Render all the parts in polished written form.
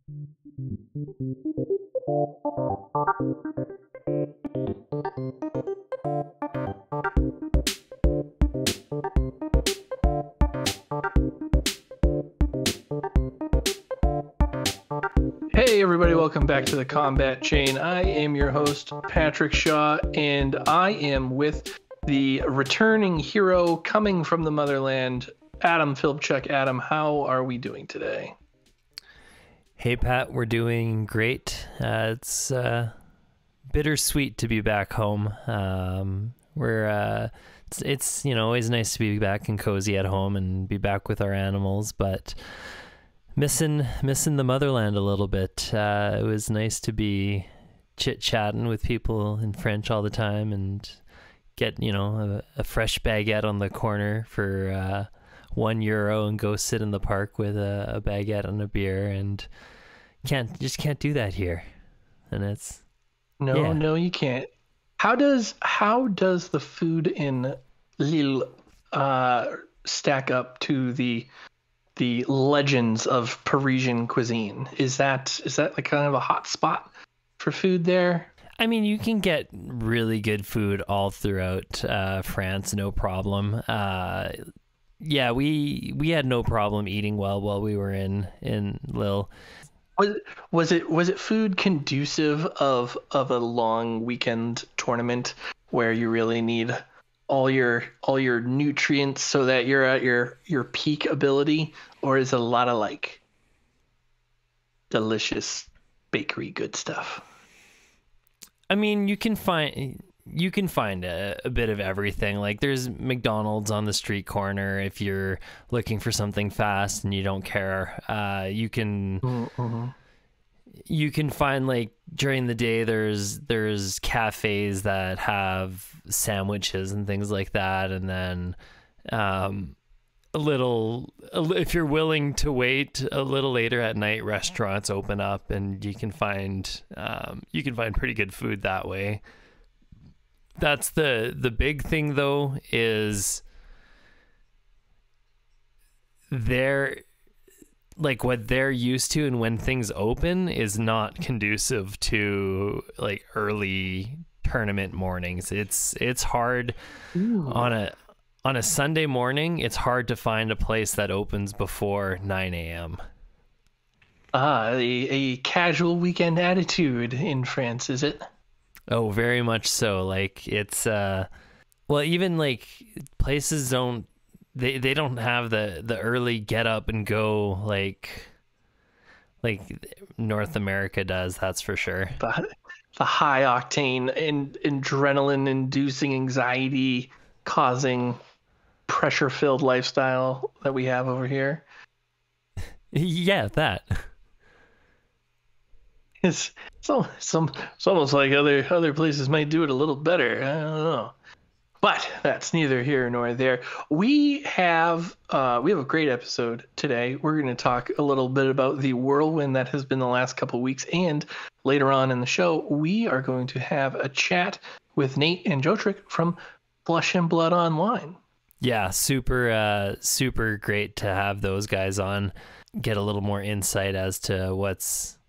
Hey everybody, welcome back to the Combat Chain. I am your host, Patrick Shaw, and I am with the returning hero coming from the motherland, Adam Philipchuk. Adam, how are we doing today? Hey Pat, we're doing great. It's bittersweet to be back home. It's always nice to be back and cozy at home and be back with our animals, but missing the motherland a little bit. It was nice to be chit-chatting with people in French all the time and get a fresh baguette on the corner for €1 and go sit in the park with a baguette and a beer, and can't do that here. And it's no, you can't. How does the food in Lille stack up to the legends of Parisian cuisine? Is that like kind of a hot spot for food there? I mean, you can get really good food all throughout France, no problem. Yeah, we had no problem eating well while we were in Lille. Was it food conducive of a long weekend tournament where you really need all your nutrients so that you're at your peak ability, or is it a lot of like delicious bakery good stuff? I mean, you can find a bit of everything. Like there's McDonald's on the street corner if you're looking for something fast and you don't care. You can find, like, during the day there's cafes that have sandwiches and things like that, and then if you're willing to wait a little later at night, restaurants open up and you can find pretty good food that way. That's the big thing though, is what they're used to, and when things open is not conducive to like early tournament mornings. It's hard. Ooh. On a Sunday morning, it's hard to find a place that opens before 9 a.m. A casual weekend attitude in France, is it? Oh, very much so. Like it's even like places don't they don't have the early get up and go like North America does, that's for sure. The high octane and adrenaline inducing, anxiety causing, pressure filled lifestyle that we have over here. Yeah, that. It's almost like other places might do it a little better. I don't know, but that's neither here nor there. We have a great episode today. We're going to talk a little bit about the whirlwind that has been the last couple of weeks, and later on in the show, we are going to have a chat with Nate and Jotrick from Flesh and Blood Online. Yeah, super great to have those guys on. Get a little more insight as to what's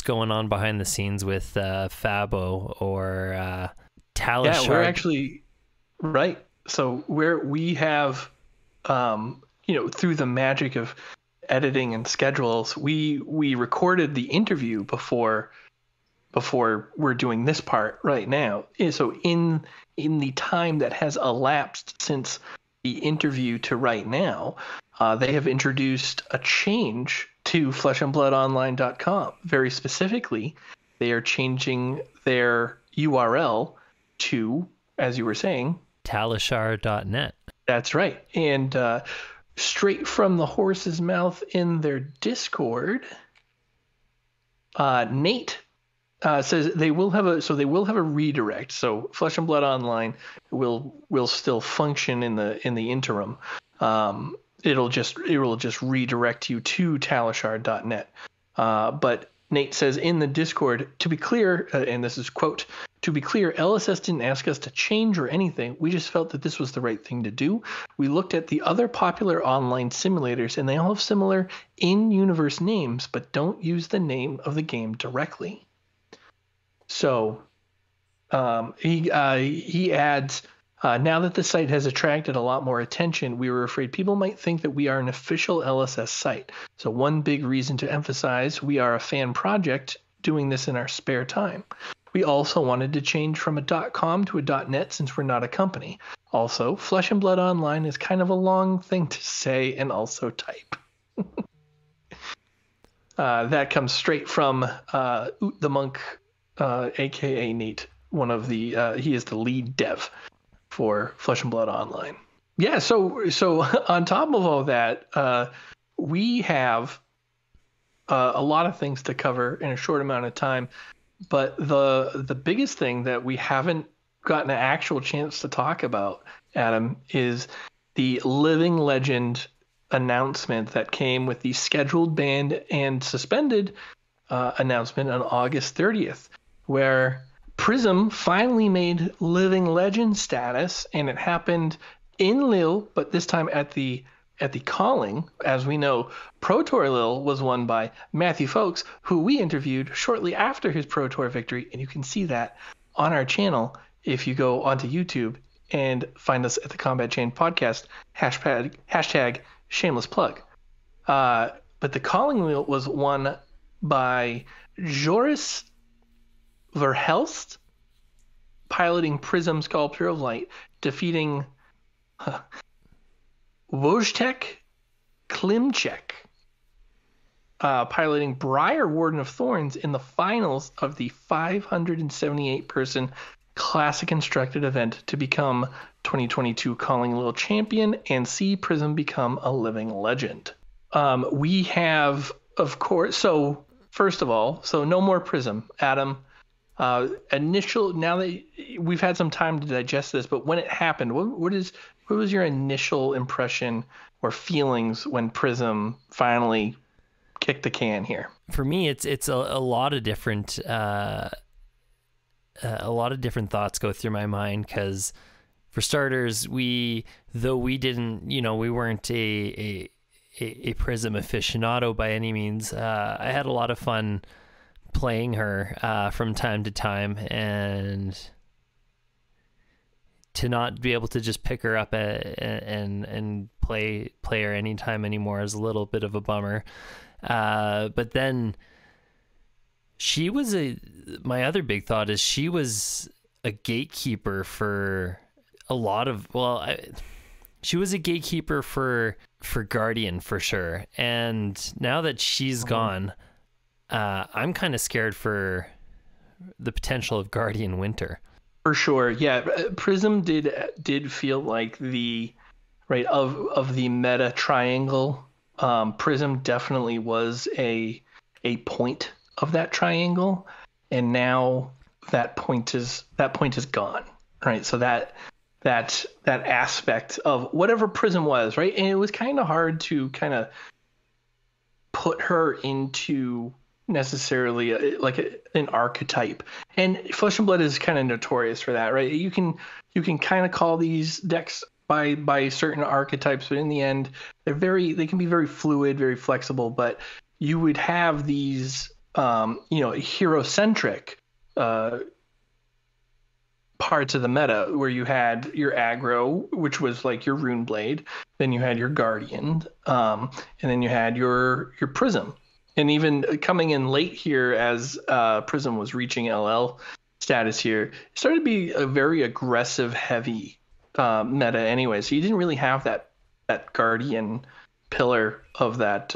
going on behind the scenes with FABO or Talishard. Yeah, we're actually right. So we have, through the magic of editing and schedules, we recorded the interview before we're doing this part right now. So in the time that has elapsed since the interview to right now, they have introduced a change to fleshandbloodonline.com. Very specifically, they are changing their URL to, as you were saying, Talishard.net. That's right. And straight from the horse's mouth in their Discord, Nate says they will have a redirect. So Flesh and Blood Online will still function in the interim. It will just redirect you to talishard.net. But Nate says in the Discord, to be clear, and this is quote, To be clear, LSS didn't ask us to change or anything. We just felt that this was the right thing to do. We looked at the other popular online simulators, and they all have similar in-universe names, but don't use the name of the game directly. So he adds, now that the site has attracted a lot more attention, we were afraid people might think that we are an official LSS site. So one big reason to emphasize, we are a fan project doing this in our spare time. We also wanted to change from a .com to a .net since we're not a company. Also, Flesh and Blood Online is kind of a long thing to say and also type. That comes straight from Oot the Monk, aka Nate. He is the lead dev for Flesh and Blood Online. Yeah, so on top of all that, we have a lot of things to cover in a short amount of time. But the biggest thing that we haven't gotten an actual chance to talk about, Adam, is the Living Legend announcement that came with the scheduled, banned, and suspended announcement on August 30th, where Prism finally made Living Legend status, and it happened in Lille, but this time at the calling. As we know, Pro Tour Lille was won by Matthew Folks, who we interviewed shortly after his Pro Tour victory, and you can see that on our channel if you go onto YouTube and find us at the Combat Chain Podcast, hashtag shameless plug. But the calling Lille was won by Joris Verhelst, piloting Prism Sculpture of Light, defeating Wojtek Klimczek, piloting Briar Warden of Thorns in the finals of the 578-person Classic Constructed event to become 2022 Calling Lille champion and see Prism become a living legend. We have, of course, so first of all, so no more Prism, Adam. Now that we've had some time to digest this, but when it happened, what was your initial impression or feelings when Prism finally kicked the can here? For me, it's a lot of different thoughts go through my mind, because for starters, we weren't a Prism aficionado by any means. I had a lot of fun playing her from time to time, and to not be able to just pick her up and play her anytime anymore is a little bit of a bummer. But then my other big thought is she was a gatekeeper for a lot of, she was a gatekeeper for Guardian for sure. And now that she's gone, I'm kind of scared for the potential of Guardian Winter. For sure, yeah. Prism did feel like the right of the meta triangle. Prism definitely was a point of that triangle, and now that point is gone. Right, so that aspect of whatever Prism was, right, and it was kind of hard to kind of put her into necessarily an archetype, and Flesh and Blood is kind of notorious for that, right? You can kind of call these decks by certain archetypes, but in the end they can be very fluid, very flexible. But you would have these hero-centric parts of the meta where you had your aggro, which was like your Rune Blade, then you had your Guardian, and then you had your Prism. And even coming in late here as Prism was reaching LL status here, it started to be a very aggressive, heavy meta anyway. So you didn't really have that Guardian pillar of that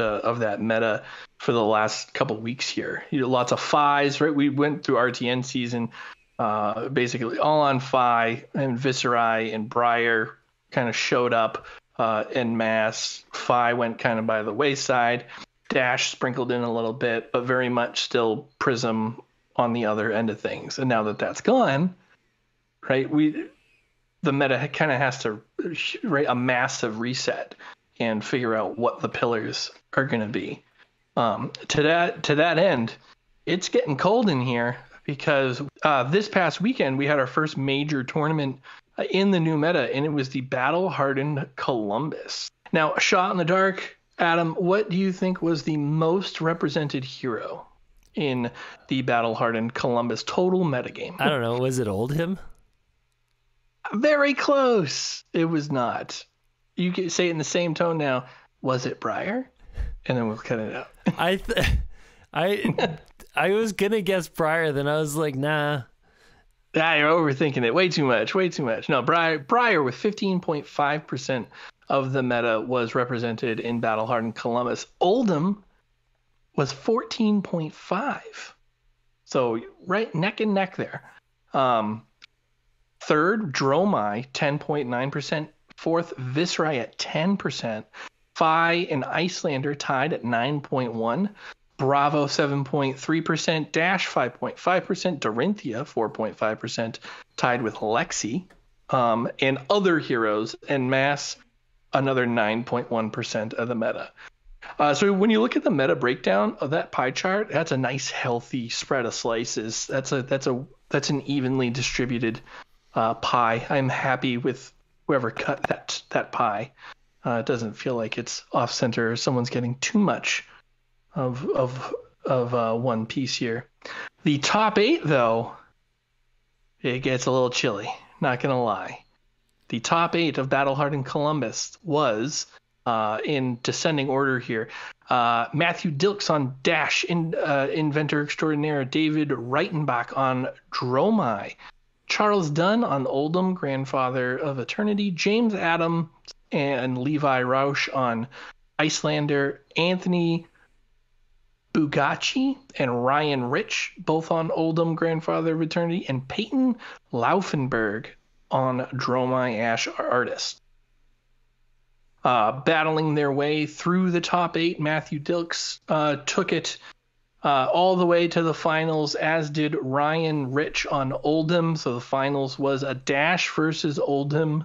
meta for the last couple weeks here. You know, lots of Phis, right? We went through RTN season basically all on Phi, and Viscerai and Briar kind of showed up en masse. Phi went kind of by the wayside. Dash sprinkled in a little bit, but very much still Prism on the other end of things. And now that that's gone, right, the meta kind of has to write a massive reset and figure out what the pillars are going to be. To that end, it's getting cold in here. because this past weekend we had our first major tournament in the new meta, and it was the battle-hardened Columbus. Now, a shot in the dark, Adam, what do you think was the most represented hero in the battle-hardened Columbus total metagame? I don't know. Was it Oldhim? Very close. It was not. You can say it in the same tone now. Was it Briar? And then we'll cut it out. I was gonna guess Briar, then I was like, nah. Ah, you're overthinking it. Way too much. No, Briar with 15.5% of the meta was represented in Battle Hardened Columbus. Oldhim was 14.5. So right neck and neck there. Third, Dromai, 10.9%. Fourth, Viscerai at 10%. Phi and Icelander tied at 9.1%. Bravo 7.3%, Dash 5.5%, Dorinthia 4.5%, tied with Lexi, and other heroes en masse, another 9.1% of the meta. So when you look at the meta breakdown of that pie chart, that's a nice healthy spread of slices. That's an evenly distributed pie. I'm happy with whoever cut that pie. It doesn't feel like it's off center or someone's getting too much of one piece here. The top 8, though, it gets a little chilly. Not gonna lie. The top 8 of Battle Hardened Columbus was in descending order here. Matthew Dilks on Dash, Inventor Extraordinaire. David Reitenbach on Dromai. Charles Dunn on Oldhim, Grandfather of Eternity. James Adams and Levi Rausch on Icelander. Anthony Bugacci and Ryan Rich, both on Oldhim, Grandfather of Eternity, and Peyton Laufenberg on Dromai Ash Artist. Battling their way through the top 8, Matthew Dilks took it all the way to the finals, as did Ryan Rich on Oldhim. So the finals was a Dash versus Oldhim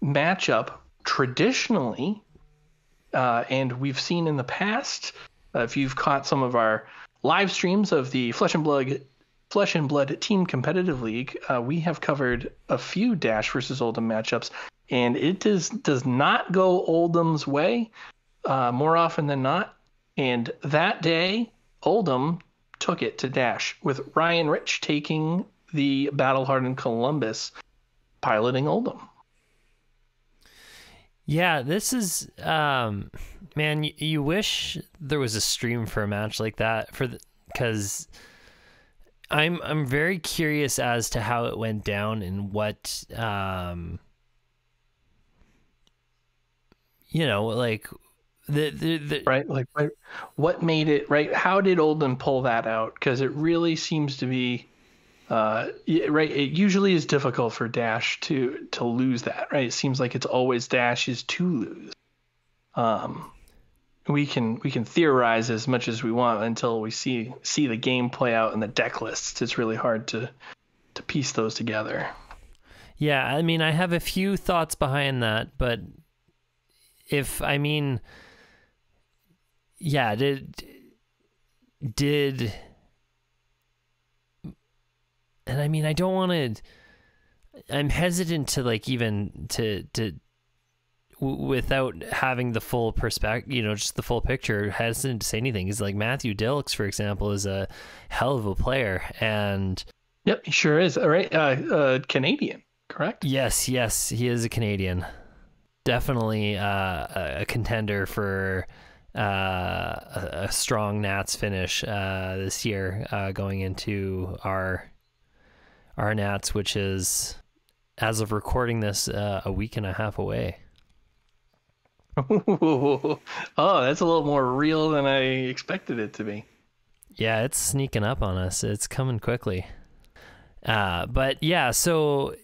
matchup traditionally, and we've seen in the past, if you've caught some of our live streams of the Flesh and Blood Team Competitive League, we have covered a few Dash versus Oldhim matchups, and it does not go Oldhim's way more often than not. And that day, Oldhim took it to Dash, with Ryan Rich taking the Battle Hardened Columbus, piloting Oldhim. Yeah, this is man. You wish there was a stream for a match like that, because I'm very curious as to how it went down and what like the right, like what made it right. How did Oldhim pull that out? Because it really seems to be right. It usually is difficult for Dash to lose that, right? It seems like it's always Dash's to lose. We can theorize as much as we want until we see the game play out in the deck lists. It's really hard to piece those together. Yeah, I mean, I have a few thoughts behind that, but and I mean, I don't want to. I'm hesitant to even to without having the full perspective, just the full picture. Hesitant to say anything. Is like Matthew Dilks, for example, is a hell of a player, and yep, he sure is. All right, Canadian, correct? Yes, he is a Canadian. Definitely a contender for a strong Nats finish this year, going into our Nats, which is, as of recording this, a week and a half away. Oh, that's a little more real than I expected it to be. Yeah, it's sneaking up on us. It's coming quickly. But yeah, so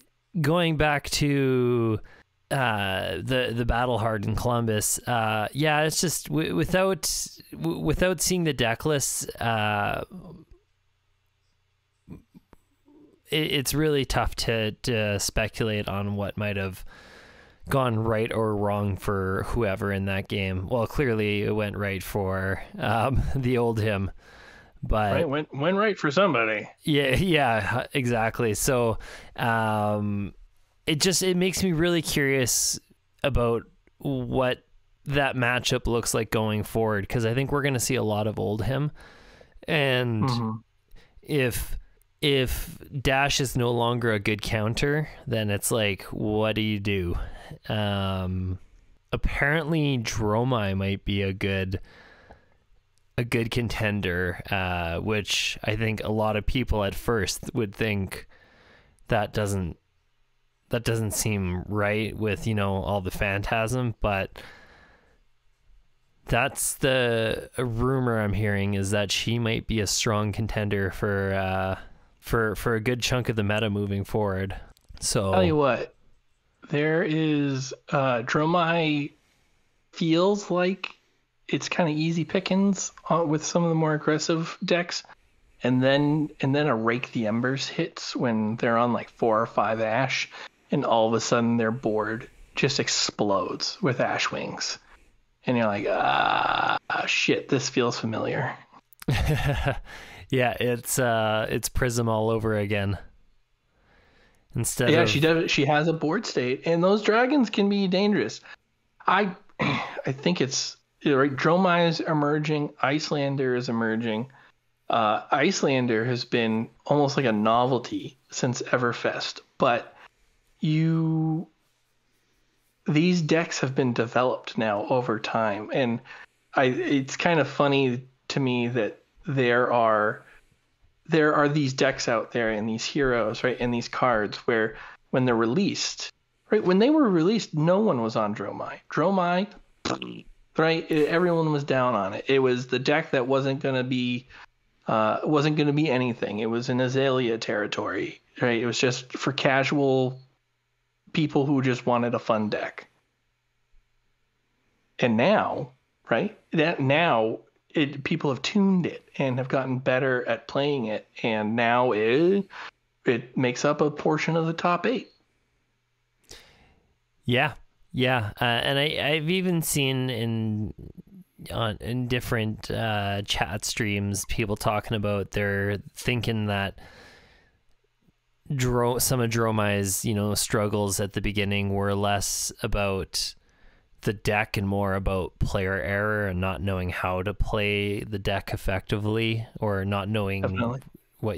going back to the battle hardened Columbus, yeah, it's just without seeing the deck lists, it's really tough to speculate on what might have gone right or wrong for whoever in that game. Well, clearly it went right for the Oldhim, But Right, went right for somebody. yeah, exactly. So it makes me really curious about what that matchup looks like going forward, because I think we're going to see a lot of old him. And Mm-hmm. if Dash is no longer a good counter, then it's like, what do you do? Apparently Dromai might be a good contender, which I think a lot of people at first would think that doesn't seem right with, all the phantasm, but that's the rumor I'm hearing, is that she might be a strong contender for a good chunk of the meta moving forward. Tell you So what, there is Dromai feels like it's kind of easy pickings with some of the more aggressive decks, and then a Rake the Embers hits when they're on like 4 or 5 Ash, and all of a sudden their board just explodes with Ash Wings, and you're like, shit, this feels familiar. yeah, it's Prism all over again. Instead Yeah, she of does. She has a board state, and those dragons can be dangerous. I I think it's right. Dromai is emerging. Icelander is emerging. Icelander has been almost like a novelty since Everfest, but these decks have been developed now over time, and it's kind of funny to me that there are these decks out there and these heroes, right, and these cards where when they're released, right, when they were released, no one was on Dromai. Dromai, right, everyone was down on it. It was the deck that wasn't going to be anything. It was in Azalea territory, right? It was just for casual people who just wanted a fun deck. And now, right, people have tuned it and have gotten better at playing it, and now it makes up a portion of the top 8. Yeah, and I've even seen in different chat streams people talking about, they're thinking that some of Dromai's struggles at the beginning were less about the deck and more about player error and not knowing how to play the deck effectively, or not knowing Definitely. what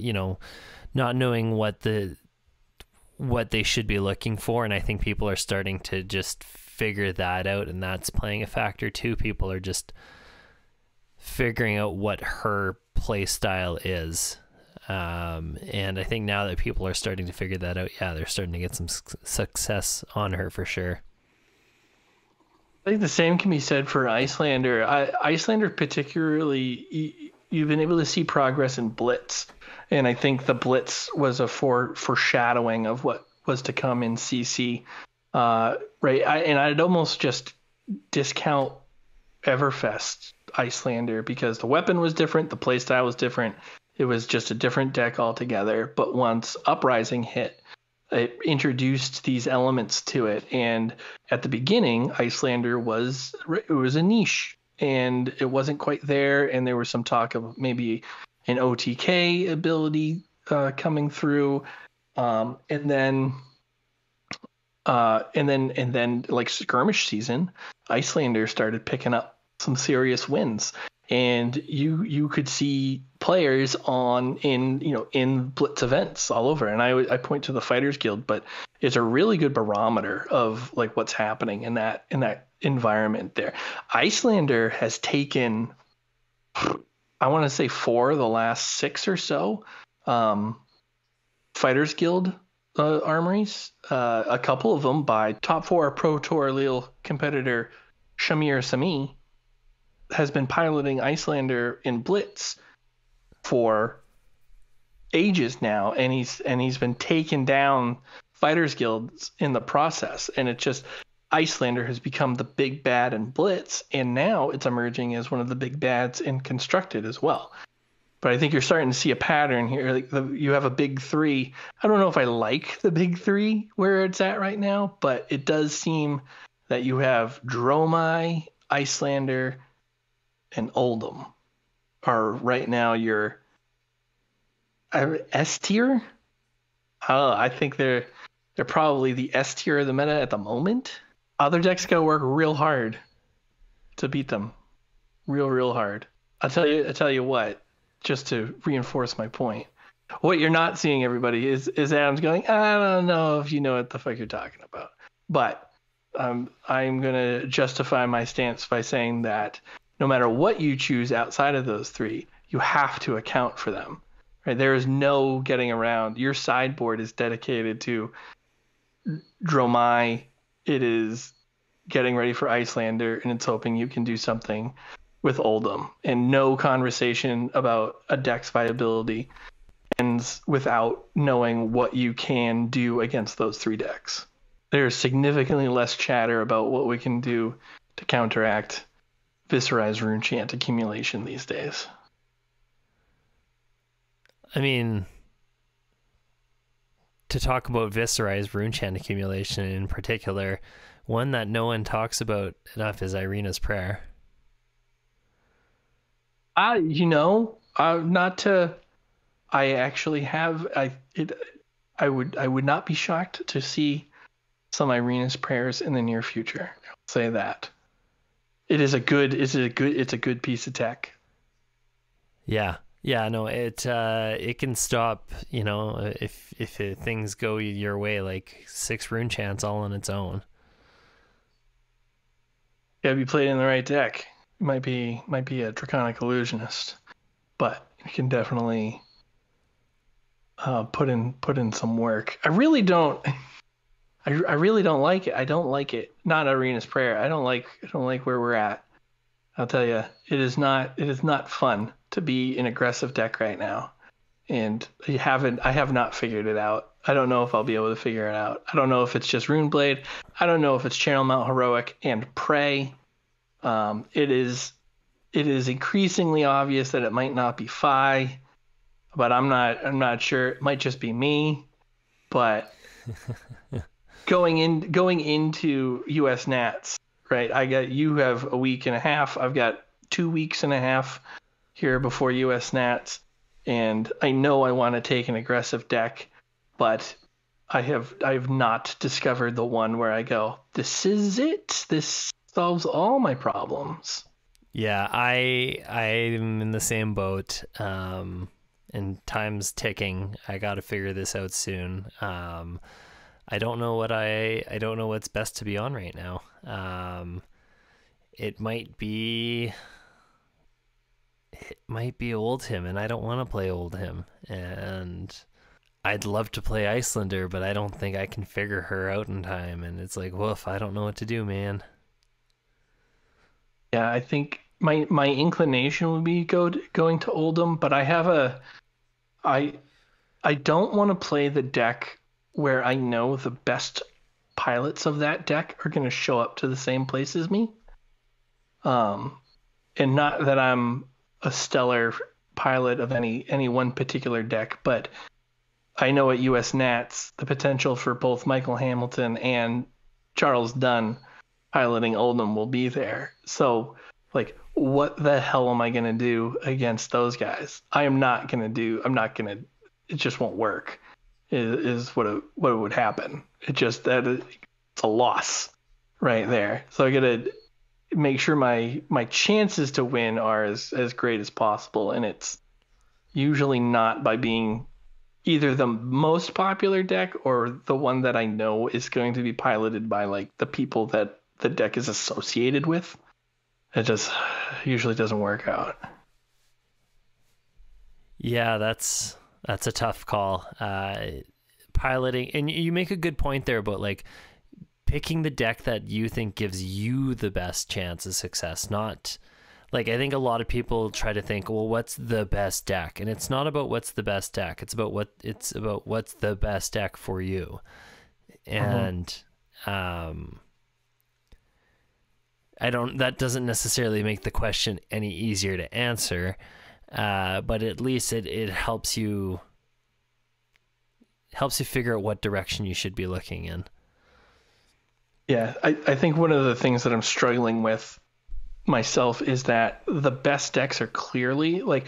they should be looking for. And I think people are starting to just figure that out, and that's playing a factor too. People are just figuring out what her play style is. And I think now that people are starting to figure that out, yeah, they're starting to get some success on her for sure. I think the same can be said for Icelander. Icelander particularly, you've been able to see progress in Blitz, and I think the Blitz was a foreshadowing of what was to come in CC. Right, and I'd almost just discount Everfest Icelander because the weapon was different, the playstyle was different. It was just a different deck altogether. But once Uprising hit, it introduced these elements to it, and at the beginning Icelander was a niche and it wasn't quite there, and there was some talk of maybe an OTK ability coming through, and then like skirmish season, Icelander started picking up some serious wins, and you could see players in Blitz events all over. And I point to the Fighters Guild, but it's a really good barometer of like what's happening in that environment there. Icelander has taken, I want to say 4 of the last 6 or so Fighters Guild armories, a couple of them by top 4 Pro Tour Lille competitor Shamir Sami has been piloting Icelander in Blitz for ages now, and he's been taking down Fighters Guilds in the process, and it's just Icelander has become the big bad in Blitz, and now it's emerging as one of the big bads in Constructed as well. But I think you're starting to see a pattern here. Like you have a big 3. I don't know if I like the big 3 where it's at right now, but it does seem that you have Dromai, Icelander, and Oldham. are right now your S tier. I think they're probably the S tier of the meta at the moment. Other decks gotta work real hard to beat them, real hard. I tell you what, just to reinforce my point. What you're not seeing, everybody, is Adam's going, I don't know if you know what the fuck you're talking about. But I'm going to justify my stance by saying that no matter what you choose outside of those three, you have to account for them. Right? There is no getting around. Your sideboard is dedicated to Dromai. It is getting ready for Icelander, and it's hoping you can do something with Oldhim. And no conversation about a deck's viability ends without knowing what you can do against those three decks. There's significantly less chatter about what we can do to counteract Viscerized Rune Chant accumulation these days. I mean, to talk about Viscerized Rune Chant accumulation in particular, one that no one talks about enough is Irina's Prayer. Not to... I actually have... I would not be shocked to see some Irina's Prayers in the near future. I'll say that. It's a good piece of tech. Yeah, no, it can stop, if things go your way, like 6 rune chants all on its own. Yeah, be played in the right deck. It might be a Draconic Illusionist, but you can definitely put in some work. I really don't like it. I don't like it. Not Irina's Prayer. I don't like where we're at. I'll tell you, it is not fun to be an aggressive deck right now. And I have not figured it out. I don't know if I'll be able to figure it out. I don't know if it's just Runeblade. I don't know if it's Channel Mount Heroic and Pray. It is increasingly obvious that it might not be Fi, but I'm not sure. It might just be me. But going into US Nats, right? You have a week and a half. I've got 2 weeks and a half here before US Nats, and I know I want to take an aggressive deck, but I have not discovered the one where I go, this is it. This solves all my problems. Yeah, I'm in the same boat. And time's ticking. I got to figure this out soon. I don't know what's best to be on right now. It might be Oldhim, and I don't want to play Oldhim. And I'd love to play Icelander, but I don't think I can figure her out in time. And it's like, woof, I don't know what to do, man. Yeah, I think my inclination would be going to Oldhim, but I don't want to play the deck where I know the best pilots of that deck are going to show up to the same place as me. And not that I'm a stellar pilot of any one particular deck, but I know at US Nats the potential for both Michael Hamilton and Charles Dunn piloting Oldhim will be there. So, like, what the hell am I going to do against those guys? It just won't work, is what it would happen. It's a loss right there. So I got to make sure my chances to win are as great as possible. And it's usually not by being either the most popular deck or the one that I know is going to be piloted by like the people that the deck is associated with. It just usually doesn't work out. Yeah, that's a tough call. Piloting, and you make a good point there about like picking the deck that you think gives you the best chance of success. Not like, I think a lot of people try to think, well, what's the best deck? And it's not about what's the best deck. It's about what's the best deck for you. And that doesn't necessarily make the question any easier to answer, but at least it helps you figure out what direction you should be looking in. Yeah, I think one of the things that I'm struggling with myself is that the best decks are clearly like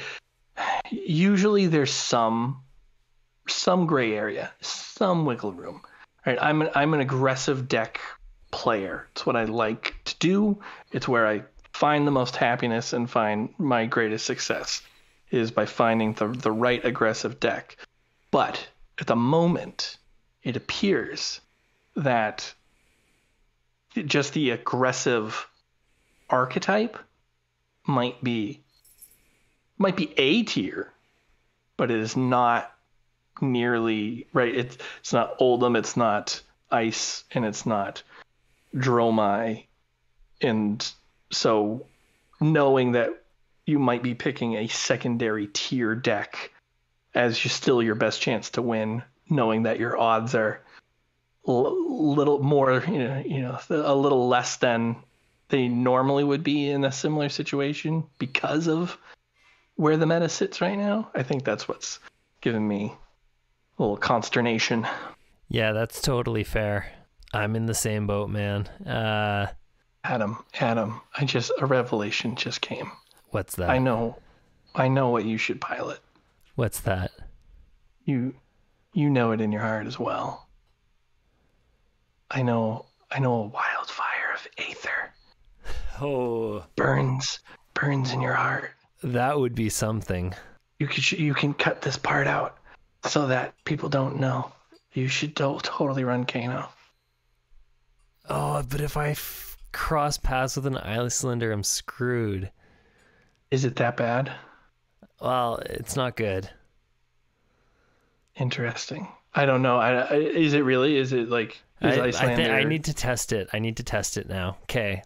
usually there's some gray area, some wiggle room. Right? I'm an aggressive deck player. It's what I like to do. It's where I find the most happiness and find my greatest success is by finding the right aggressive deck. But at the moment, it appears that just the aggressive archetype might be A tier, but it is not nearly right. It's not Oldhim, it's not Ice, and it's not Dromai. And so knowing that you might be picking a secondary tier deck as still your best chance to win, knowing that your odds are little more, a little less than they normally would be in a similar situation because of where the meta sits right now. I think that's what's given me a little consternation. Yeah, that's totally fair. I'm in the same boat, man. Adam, a revelation just came. What's that? I know what you should pilot. What's that? You know it in your heart as well. I know a wildfire of aether. Oh, burns in your heart. That would be something. You can cut this part out so that people don't know. You should totally run Kano. Oh, but if I cross paths with an Icelander, I'm screwed. Is it that bad? Well, it's not good. Interesting. I don't know. Is it really? Is it like... I need to test it. I need to test it now. Okay,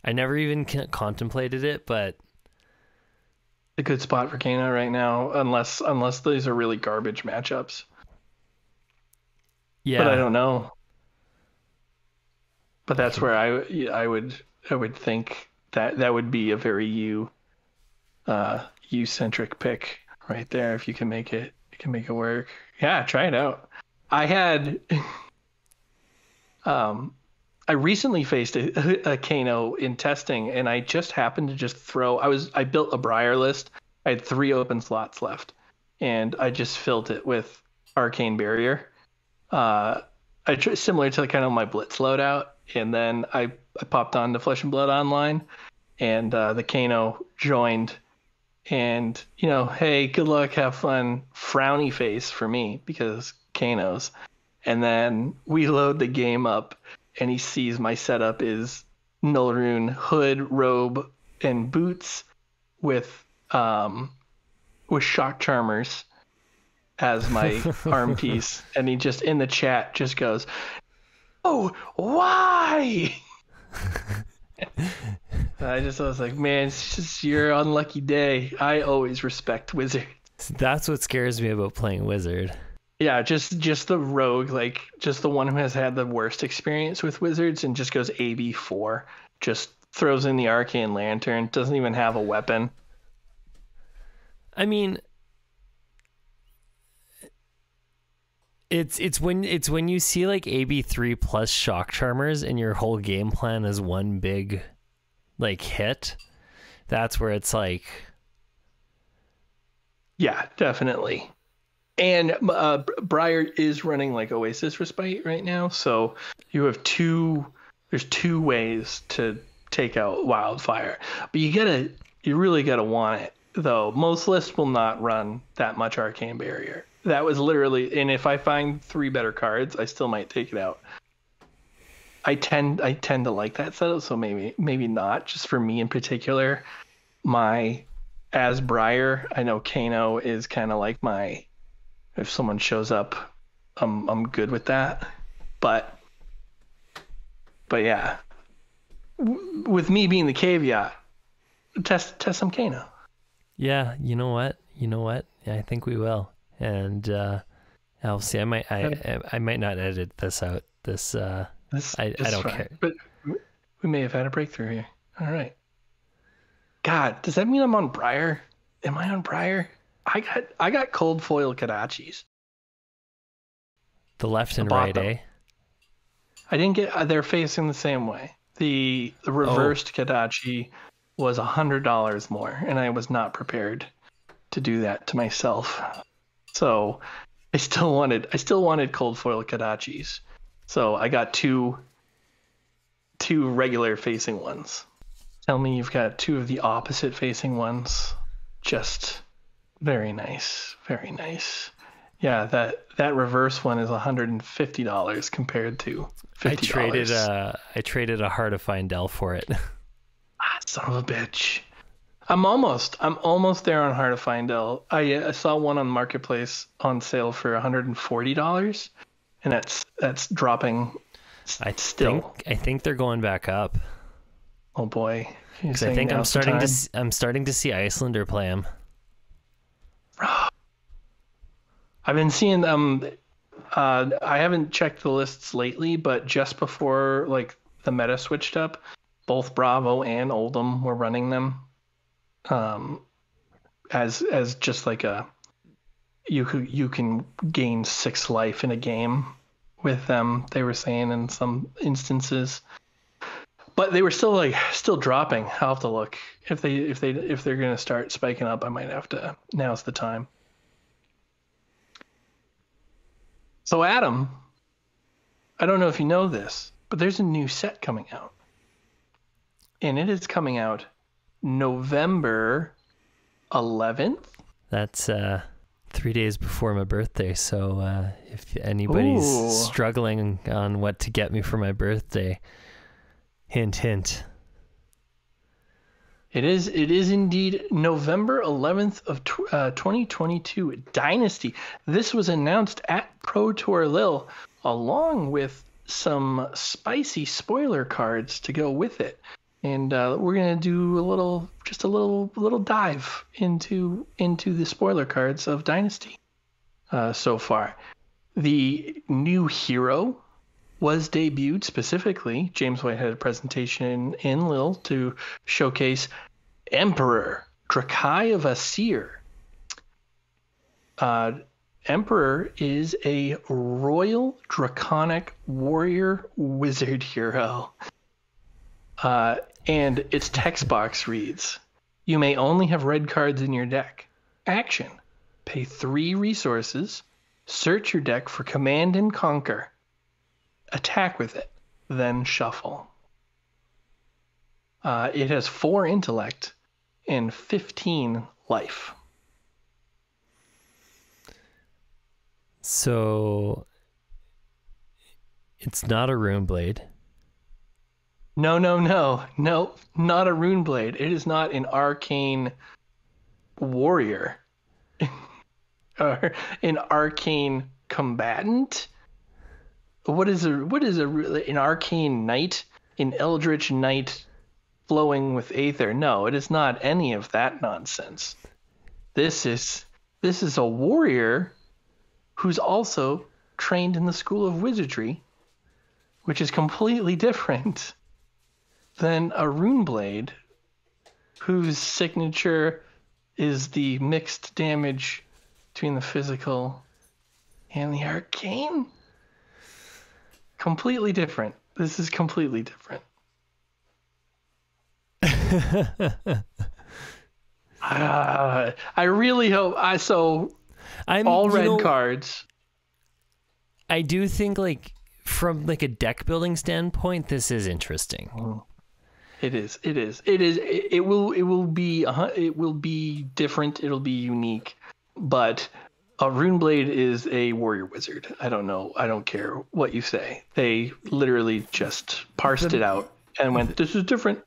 I never even contemplated it, but... a good spot for Kano right now, unless these are really garbage matchups. Yeah. But I don't know. But that's where I would think that would be a very you-centric pick right there. If you can make it work. Yeah, try it out. I had I recently faced a Kano in testing, and I just happened to just throw. I built a Briar list. I had 3 open slots left, and I just filled it with Arcane Barrier. Similar to kind of my Blitz loadout, and then I popped on to Flesh and Blood Online, and the Kano joined. And hey, good luck, have fun. Frowny face for me because Kanos. And then we load the game up, and he sees my setup is Nullrune hood, robe, and boots with shock charmers as my arm piece. And he just in the chat just goes, "Oh, why?" I was like, man, it's just your unlucky day. I always respect Wizard. That's what scares me about playing Wizard. Yeah, just the rogue, like just the one who has had the worst experience with Wizards and just goes AB4, just throws in the Arcane Lantern, doesn't even have a weapon. I mean, it's when you see like AB3 plus Shock Charmers and your whole game plan is one big like hit. That's where it's like, yeah, definitely. And Briar is running like Oasis Respite right now, so you have there's 2 ways to take out Wildfire. But you really gotta want it, though. Most lists will not run that much Arcane Barrier. That was literally, and if I find 3 better cards, I still might take it out. I tend to like that setup, so maybe not. Just for me in particular, as Briar, I know Kano is kind of like my... If someone shows up, I'm good with that. But yeah, with me being the caveat, test some Kano. Yeah, you know what? Yeah, I think we will. And I'll see. I might not edit this out. I don't care. But we may have had a breakthrough here. All right. God, does that mean I'm on Briar? Am I on Briar? I got cold foil Kadachis. The left and right, them. I didn't get. They're facing the same way. The reversed Kadachi was $100 more, and I was not prepared to do that to myself. So I still wanted cold foil Kadachis. So I got two regular facing ones. Tell me you've got two of the opposite facing ones. Just very nice. Very nice. Yeah, that reverse one is $150 compared to $50. I traded a Heart of Findel for it. Son of a bitch. I'm almost there on Heart of Findel. I saw one on Marketplace on sale for $140, and that's dropping still. I think they're going back up. Oh boy. Because I think I'm starting to see Icelander play them. I've been seeing them. I haven't checked the lists lately, but just before like the meta switched up, both Bravo and Oldham were running them as just like you can gain 6 life in a game with them. They were saying in some instances, but they were still dropping. I'll have to look if they're gonna start spiking up. I might have to. Now's the time. So Adam, I don't know if you know this, but there's a new set coming out. And it is coming out November 11th. That's 3 days before my birthday, so if anybody's struggling on what to get me for my birthday, hint, hint. It is indeed November 11th of 2022. Dynasty. This was announced at Pro Tour Lille, along with some spicy spoiler cards to go with it. And we're gonna do a little dive into the spoiler cards of Dynasty so far. The new hero was debuted specifically. James White had a presentation in Lille to showcase Emperor Drakai of Asir. Emperor is a royal draconic warrior wizard hero. And its text box reads, you may only have red cards in your deck. Action. Pay 3 resources. Search your deck for Command and Conquer. Attack with it, then shuffle. It has 4 intellect and 15 life. So it's not a rune blade. No, not a rune blade. It is not an arcane warrior or an arcane combatant. What is an arcane knight, an eldritch knight flowing with aether? No, it is not any of that nonsense. This is a warrior who's also trained in the school of wizardry, which is completely different than a rune blade, whose signature is the mixed damage between the physical and the arcane. Completely different. This is completely different. I really hope all red cards. I do think from a deck building standpoint, this is interesting. It is. It will be different. It'll be unique, but a Runeblade is a warrior wizard. I don't know. I don't care what you say. They literally just parsed it out and went, this is different.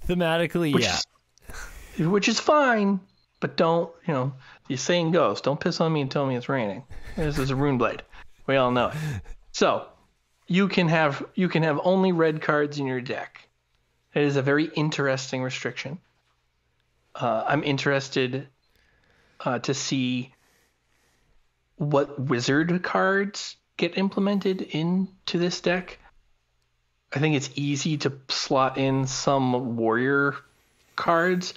Thematically, Which is fine, but don't, the saying goes, don't piss on me and tell me it's raining. This is a Runeblade. We all know it. So you can have only red cards in your deck. It is a very interesting restriction. I'm interested to see what wizard cards get implemented into this deck. I think it's easy to slot in some warrior cards,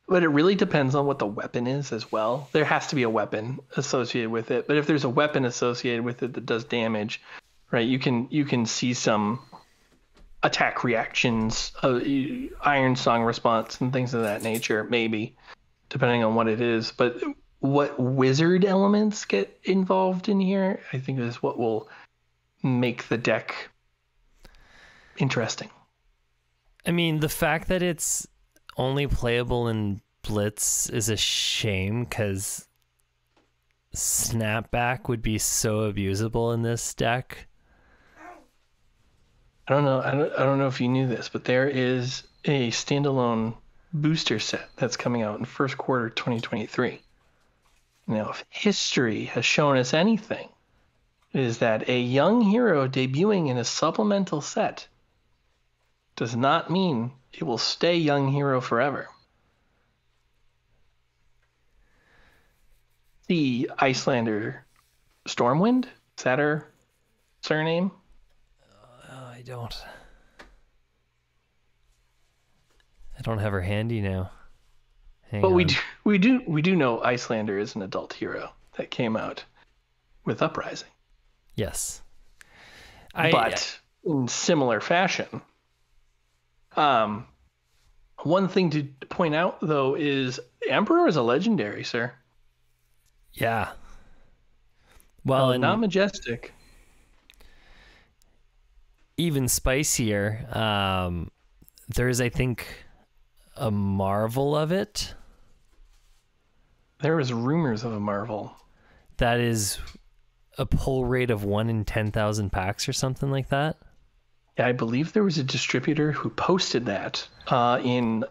but it really depends on what the weapon is as well. There has to be a weapon associated with it, but if there's a weapon associated with it that does damage, right, you can see some attack reactions, Iron Song response, and things of that nature, maybe, depending on what it is. But what wizard elements get involved in here, I think is what will make the deck interesting. I mean, the fact that it's only playable in Blitz is a shame, because Snapback would be so abusable in this deck. I don't know. I don't know if you knew this, but there is a standalone booster set that's coming out in first quarter 2023. Now, if history has shown us anything, it is that a young hero debuting in a supplemental set does not mean it will stay young hero forever. The Icelander Stormwind, is that her surname? I don't have her handy now. Hang but on. we do know Icelander is an adult hero that came out with Uprising. Yes. But in similar fashion. One thing to point out, though, is Emperor is a legendary, sir. Yeah. Well, not majestic. Even spicier, there's, I think, a Marvel of it. There was rumors of a Marvel. That is a pull rate of 1 in 10,000 packs or something like that. Yeah, I believe there was a distributor who posted that in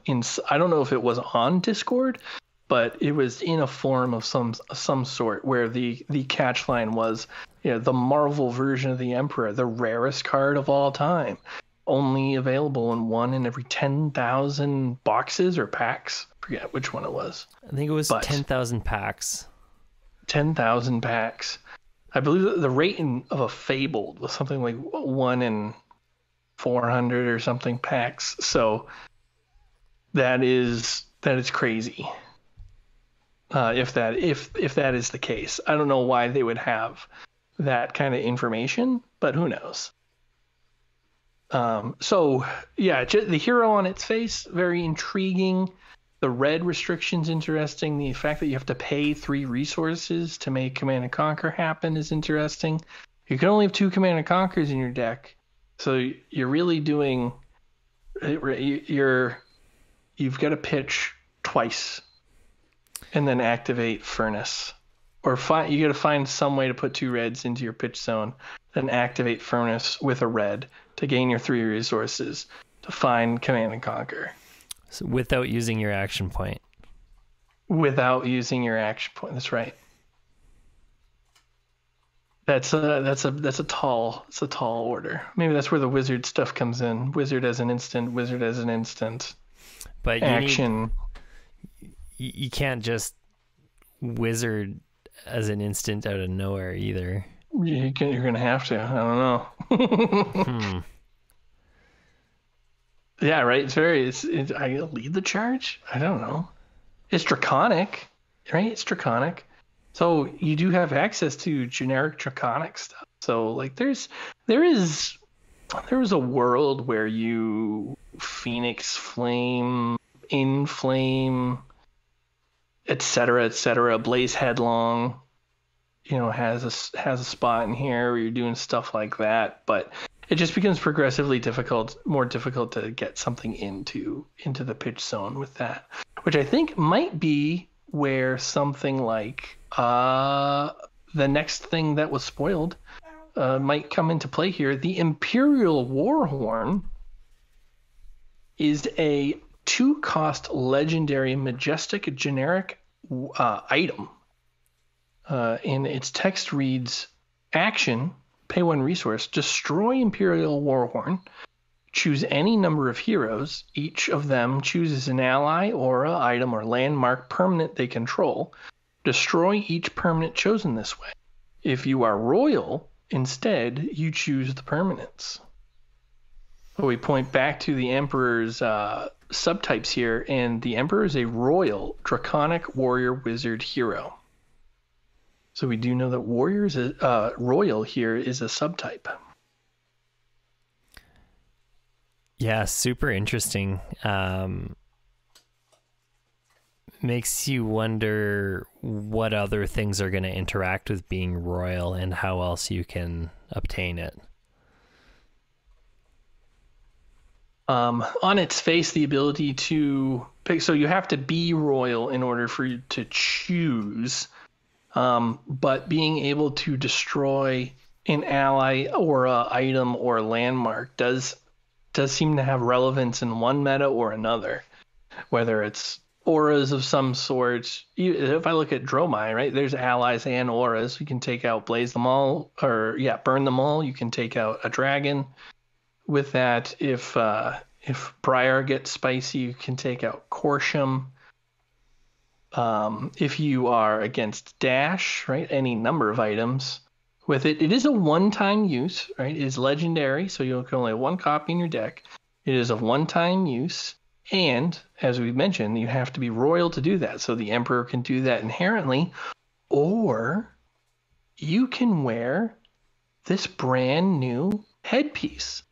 I don't know if it was on Discord, but it was in a forum of some sort where the catch line was, the Marvel version of the Emperor, the rarest card of all time, only available in 1 in every 10,000 boxes or packs. I forget which one it was. I think it was 10,000 packs. 10,000 packs. I believe the rating of a Fabled was something like 1 in 400 or something packs. So that is crazy. If that is the case, I don't know why they would have that kind of information, but who knows? So yeah, the hero on its face, very intriguing. The red restriction's interesting. The fact that you have to pay 3 resources to make Command and Conquer happen is interesting. You can only have 2 Command and Conquers in your deck, so you're really doing. You've got to pitch twice, and then activate Furnace, or you got to find some way to put 2 reds into your pitch zone, then activate Furnace with a red to gain your 3 resources to find Command and Conquer. So without using your action point. Without using your action point. That's right. That's a tall order. Maybe that's where the wizard stuff comes in. Wizard as an instant. But action. You can't just wizard as an instant out of nowhere either. You're gonna have to. I don't know. Yeah, right. I lead the charge? I don't know. It's draconic, right? It's draconic. So you do have access to generic draconic stuff. So like there is a world where you Phoenix Flame, Inflame, etc. Blaze Headlong, has a spot in here where you're doing stuff like that, but it just becomes progressively more difficult to get something into the pitch zone with that, which I think might be where something like the next thing that was spoiled might come into play here. The Imperial War Horn is a 2-cost legendary majestic generic item. And its text reads, action, pay 1 resource, destroy Imperial War Horn, choose any number of heroes, each of them chooses an ally, aura, item, or landmark permanent they control, destroy each permanent chosen this way. If you are royal, instead, you choose the permanents. So we point back to the Emperor's subtypes here, and the Emperor is a royal, draconic warrior wizard hero. So we do know that royal here is a subtype. Yeah, super interesting. Makes you wonder what other things are going to interact with being royal and how else you can obtain it. On its face, the ability to pick, so you have to be royal in order for you to choose, but being able to destroy an ally or a item or landmark does seem to have relevance in one meta or another, whether it's auras of some sort. If I look at Dromai, right, there's allies and auras. You can take out Blaze them all, or burn them all. You can take out a dragon with that. If Briar gets spicy, you can take out Corsham. If you are against Dash, right, any number of items with it. It is a one-time use, right? It is legendary, so you can only have one copy in your deck. It is a one-time use, and as we mentioned, you have to be royal to do that. So the Emperor can do that inherently, or you can wear this brand new headpiece.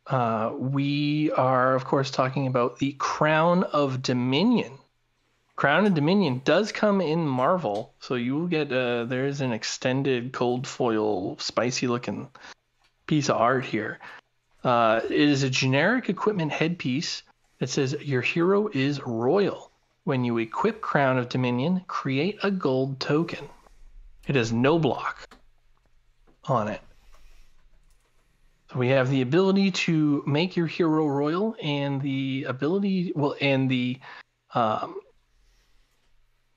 We are, of course, talking about the Crown of Dominion. Crown of Dominion does come in Marvel, so you will get, there's an extended gold foil, spicy looking piece of art here. It is a generic equipment headpiece that says your hero is royal. When you equip Crown of Dominion, create a gold token. It has no block on it. So we have the ability to make your hero royal and the ability, and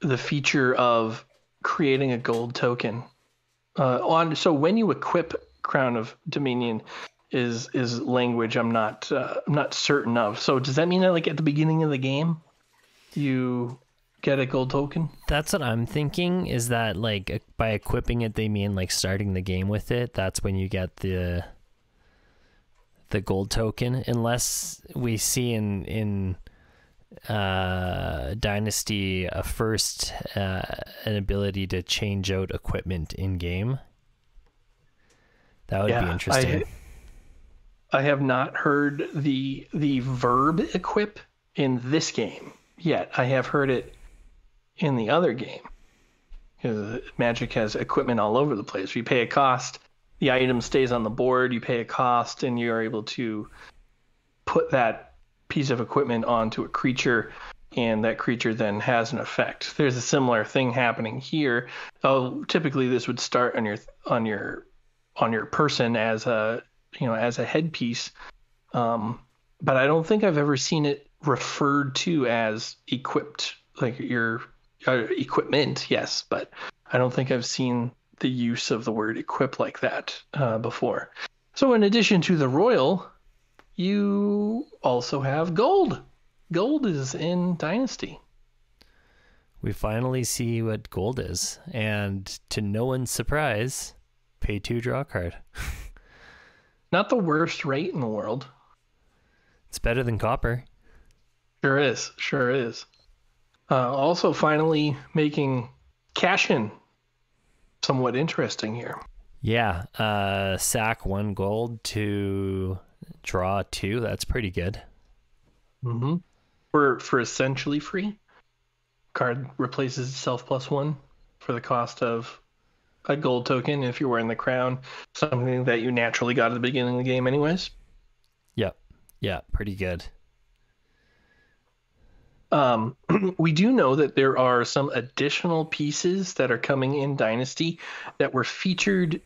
the feature of creating a gold token. So when you equip Crown of Dominion is language I'm not certain of. So does that mean that like at the beginning of the game you get a gold token? That's what I'm thinking, is that like by equipping it they mean like starting the game with it. That's when you get the gold token, unless we see in Dynasty first an ability to change out equipment in game. That would be interesting. I have not heard the verb equip in this game yet. I have heard it in the other game, because Magic has equipment all over the place. You pay a cost, the item stays on the board. You pay a cost, and you are able to put that piece of equipment onto a creature, and that creature then has an effect. There's a similar thing happening here. Typically this would start on your person as a headpiece, but I don't think I've ever seen it referred to as equipped, like your equipment. Yes, but I don't think I've seen the use of the word equip like that before. So in addition to the royal, you also have gold. Gold is in Dynasty. We finally see what gold is, and to no one's surprise, pay 2, draw a card. Not the worst rate in the world. It's better than copper. Sure is. Also finally making cash-in somewhat interesting here. Yeah, sack 1 gold to draw 2. That's pretty good. Mm-hmm. For essentially free. Card replaces itself +1 for the cost of a gold token if you're wearing the crown, something that you naturally got at the beginning of the game anyways. Yep. Yeah, pretty good. We do know that there are some additional pieces that are coming in Dynasty that were featured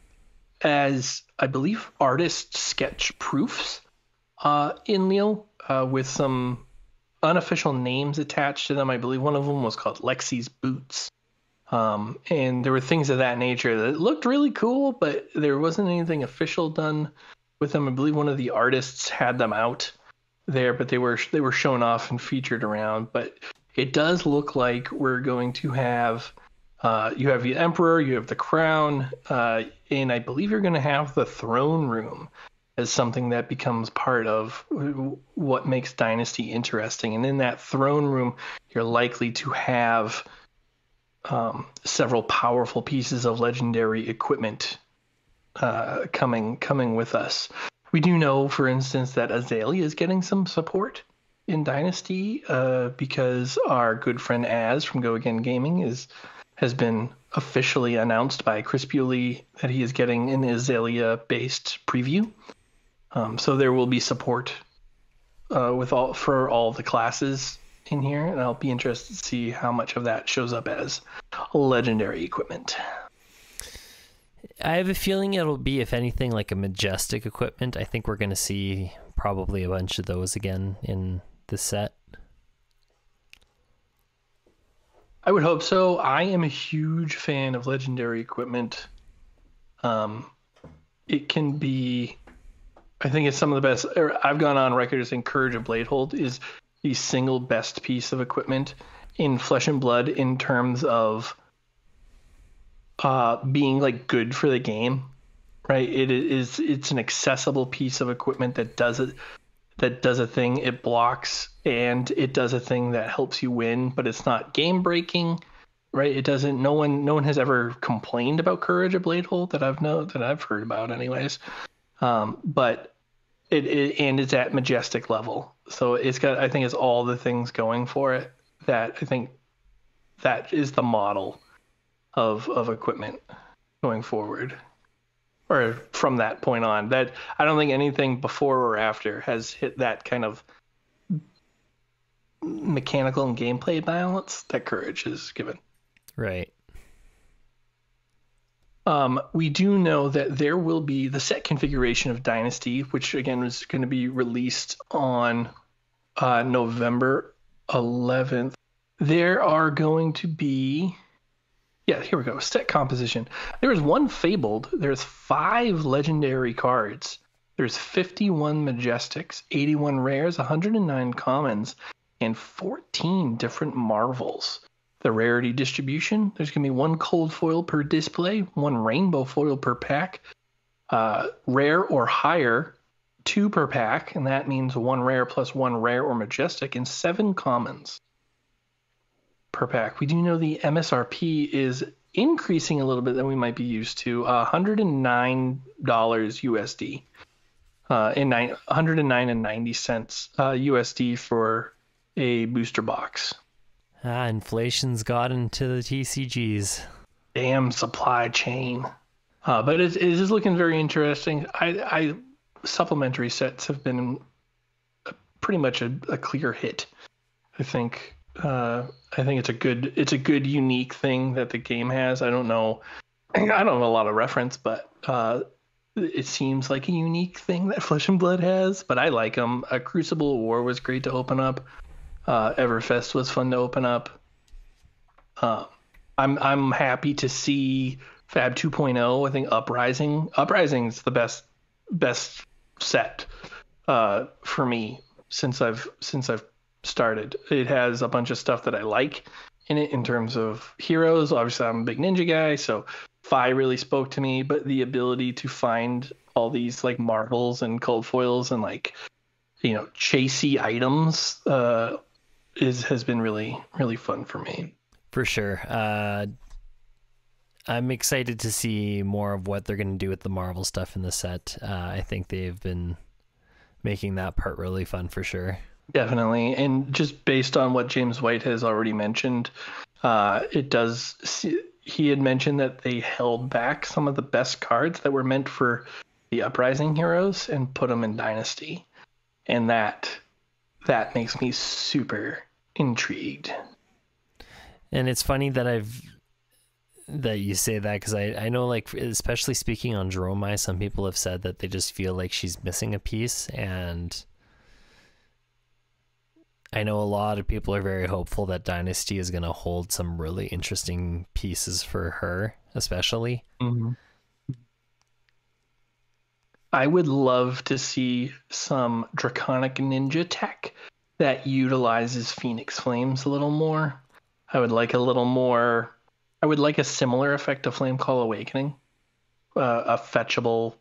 as, I believe, artist sketch proofs in Neil, with some unofficial names attached to them. I believe one of them was called Lexi's Boots. And there were things of that nature that looked really cool, but there wasn't anything official done with them. I believe one of the artists had them out there, but they were shown off and featured around. But it does look like we're going to have you have the Emperor, you have the Crown, and I believe you're going to have the Throne Room as something that becomes part of what makes Dynasty interesting. And in that Throne Room, you're likely to have several powerful pieces of legendary equipment coming with us. We do know, for instance, that Azalea is getting some support in Dynasty because our good friend Az from Go Again Gaming has been officially announced by Chris Bewley that he is getting an Azalea-based preview. So there will be support for all the classes in here, and I'll be interested to see how much of that shows up as legendary equipment. I have a feeling it'll be, if anything, like a majestic equipment. I think we're going to see probably a bunch of those again in the set. I would hope so. I am a huge fan of legendary equipment. It can be, I think it's some of the best. I've gone on record as saying Courage of Bladehold is the single best piece of equipment in Flesh and Blood in terms of being like good for the game, right? It's an accessible piece of equipment that does a thing. It blocks and it does a thing that helps you win, but it's not game breaking, right? It doesn't. No one has ever complained about Courage of Bladehold that I've heard about, anyways. But it's at majestic level, so I think it's all the things going for it that I think that is the model of equipment going forward, or from that point on. That I don't think anything before or after has hit that kind of mechanical and gameplay balance that Courage is given. Right. We do know that there will be the set configuration of Dynasty, which again is going to be released on November 11th. There are going to be, here we go, set composition. There is one Fabled, there's 5 legendary cards, there's 51 Majestics, 81 Rares, 109 Commons, and 14 different Marvels. The rarity distribution, there's going to be 1 cold foil per display, 1 rainbow foil per pack, rare or higher, 2 per pack, and that means 1 rare plus 1 rare or majestic, and 7 commons per pack. We do know the MSRP is increasing a little bit than we might be used to, $109 USD, and $109.90 USD for a booster box. Inflation's got into the TCGs. Damn supply chain. But it is looking very interesting. I supplementary sets have been pretty much a clear hit. I think it's a good unique thing that the game has. I don't know a lot of reference, but it seems like a unique thing that Flesh and Blood has. But I like them. A Crucible War was great to open up. Everfest was fun to open up. I'm happy to see Fab 2.0. I think Uprising's the best set for me since I've started. It has a bunch of stuff that I like in it in terms of heroes. Obviously, I'm a big ninja guy, so Fi really spoke to me. But the ability to find all these like marvels and cold foils and like chasey items has been really, really fun for me. For sure. I'm excited to see more of what they're going to do with the Marvel stuff in the set. I think they've been making that part really fun for sure. Definitely. And just based on what James White has already mentioned, he had mentioned that they held back some of the best cards that were meant for the Uprising heroes and put them in Dynasty. And that makes me super intrigued. And it's funny that you say that, because I know, like, especially speaking on Jerome, some people have said that they just feel like she's missing a piece, and I know a lot of people are very hopeful that Dynasty is going to hold some really interesting pieces for her, especially. Mm-hmm. I would love to see some Draconic Ninja tech that utilizes Phoenix Flames a little more. I would like a similar effect to Flame Call Awakening, a fetchable,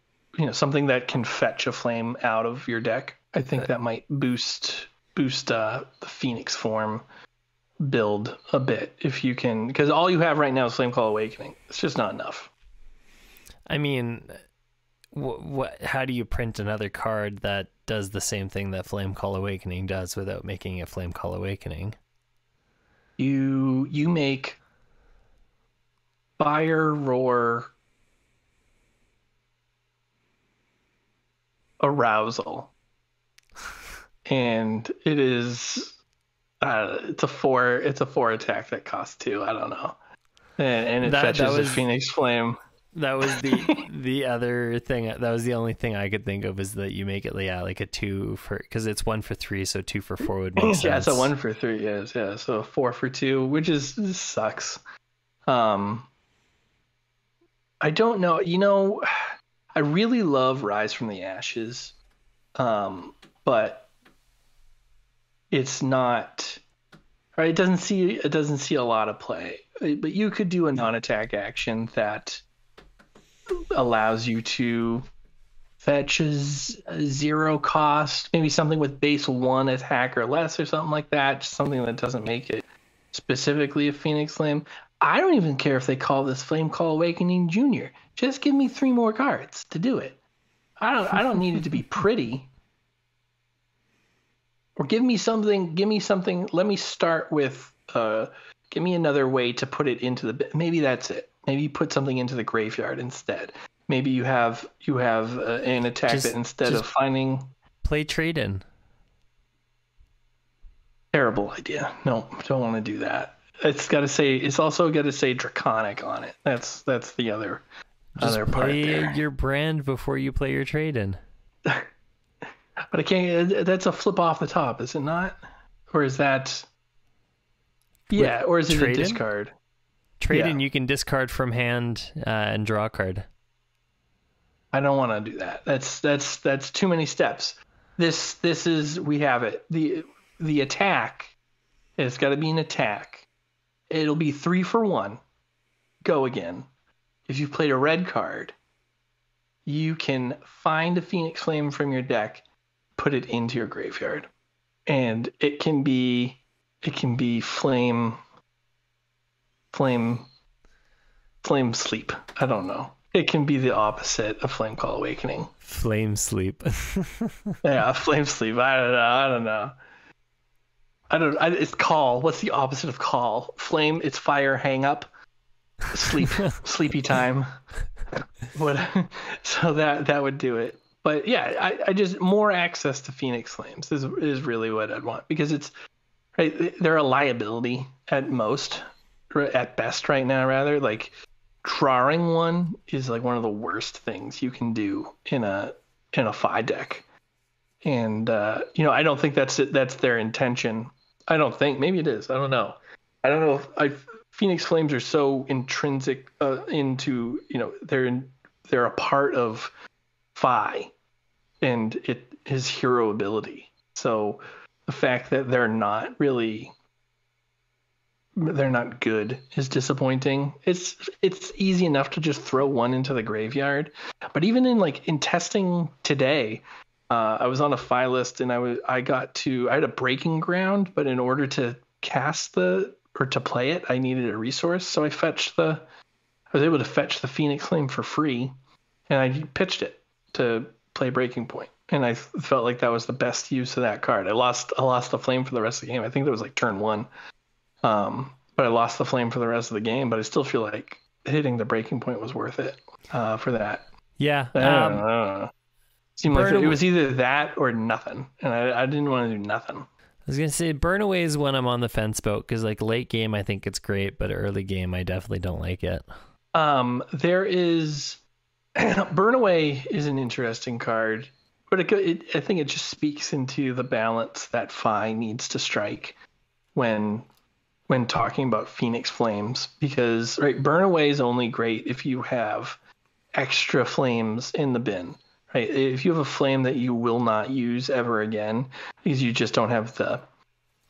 something that can fetch a flame out of your deck. I think that might boost the Phoenix form build a bit if you can, because all you have right now is Flame Call Awakening. It's just not enough. I mean, what? How do you print another card that does the same thing that Flame Call Awakening does without making it Flame Call Awakening? You make Fire Roar Arousal, and it is it's a 4 attack that costs 2. I don't know, and it fetches a Phoenix Flame. That was the other thing. That was the only thing I could think of, is that you make it like a 2 for, because it's 1 for 3, so 2 for 4 would make sense. Yeah, it's a 1 for 3. Yeah, so a 4 for 2, which sucks. I don't know. I really love Rise from the Ashes, but it's not. Right, it doesn't see a lot of play. But you could do a non-attack action that allows you to fetch a 0 cost, maybe something with base 1 attack or less, or something like that. Just something that doesn't make it specifically a Phoenix Flame. I don't even care if they call this Flame Call Awakening Junior. Just give me 3 more cards to do it. I don't need it to be pretty. Or give me something. Let me start with give me another way to put it into the. Maybe that's it. Maybe you put something into the graveyard instead. Maybe you have an attack that instead of finding. Play trade-in. Terrible idea. No, don't want to do that. It's also got to say Draconic on it. That's the other part there. Play your brand before you play your trade-in. But I can't. That's a flip off the top, is it not? Or is that? Yeah, or is it a discard? Trade-in, you can discard from hand and draw a card. I don't want to do that. That's too many steps. This is, we have it. The attack, it's got to be an attack. It'll be 3 for 1. Go again. If you've played a red card, you can find a Phoenix Flame from your deck, put it into your graveyard, and it can be flame sleep. I don't know. It can be the opposite of Flame Call Awakening. Flame sleep. Yeah, flame sleep. I don't know. It's call. What's the opposite of call? Flame. It's fire. Hang up. Sleep. Sleepy time. What? So that would do it. But yeah, I just, more access to Phoenix Flames is really what I'd want, because it's right. They're a liability at most, at best right now. Rather, like drawing one is like one of the worst things you can do in a FI deck. And I don't think that's their intention. I don't think. Maybe it is. I don't know. Phoenix Flames are so intrinsic into, they're a part of Fi and his hero ability. So the fact that they're not good is disappointing. It's easy enough to just throw one into the graveyard, but even in testing today, I was on a Fi list and I had a Breaking Ground, but in order to cast to play it, I needed a resource. So I was able to fetch the Phoenix Flame for free, and I pitched it to play Breaking Point. And I felt like that was the best use of that card. I lost the flame for the rest of the game. I think that was like turn 1. But I lost the flame for the rest of the game, but I still feel like hitting the Breaking Point was worth it for that. Yeah. I don't know. Seemed like it was either that or nothing, and I didn't want to do nothing. I was gonna say Burn Away is one I'm on the fence about, because like late game I think it's great, but early game I definitely don't like it. There is Burn Away is an interesting card, but I think it just speaks into the balance that Fi needs to strike when talking about Phoenix Flames, because Burn Away is only great if you have extra flames in the bin. Right, if you have a flame that you will not use ever again because you just don't have the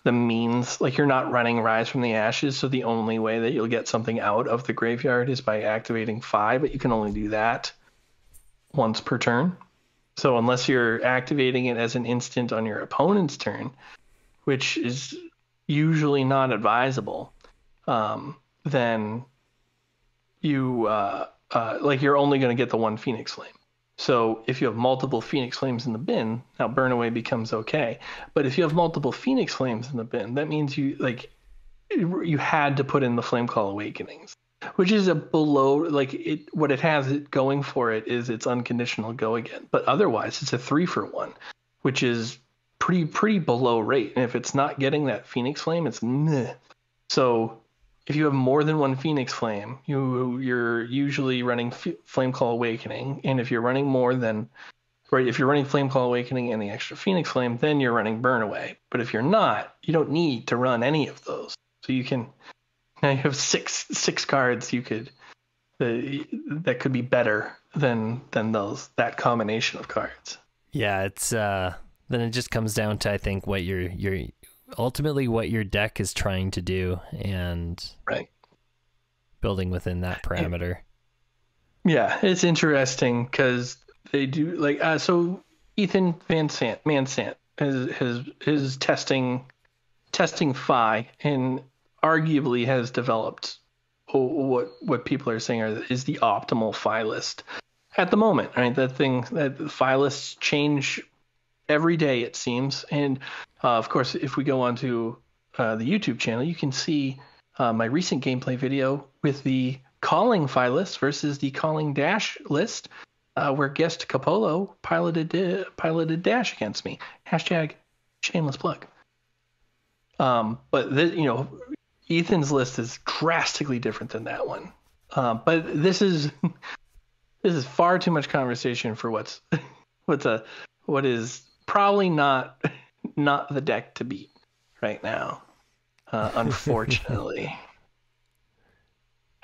means, like you're not running Rise from the Ashes, so the only way that you'll get something out of the graveyard is by activating 5, but you can only do that once per turn. So unless you're activating it as an instant on your opponent's turn, which is usually not advisable, then you you're only going to get the one Phoenix Flame. So if you have multiple Phoenix Flames in the bin, now burn away becomes okay. But if you have multiple Phoenix Flames in the bin, that means you had to put in the Flame Call Awakenings, which is a below, like, it, what it has going for it is it's unconditional go again. But otherwise, it's a 3-for-1, which is pretty below rate. And if it's not getting that Phoenix Flame, it's meh. So if you have more than one Phoenix Flame, you're usually running Flame Call Awakening. And if you're running more than, right, if you're running Flame Call Awakening and the extra Phoenix Flame, then you're running Burn Away. But if you're not, you don't need to run any of those. So you can, now you have six cards you could, that could be better than that combination of cards. Yeah, it's then it just comes down to, I think, what your ultimately what your deck is trying to do, and right, building within that parameter. Yeah, it's interesting because they do, like, so Ethan Van Sant is testing Phi, and arguably has developed what people are saying is the optimal Phi list at the moment. Right, that Phi lists change every day, it seems. And of course, if we go onto the YouTube channel, you can see my recent gameplay video with the calling Phi list versus the calling dash list, where guest Capolo piloted dash against me. Hashtag shameless plug. But Ethan's list is drastically different than that one. But this is far too much conversation for what is probably not the deck to beat right now. Unfortunately,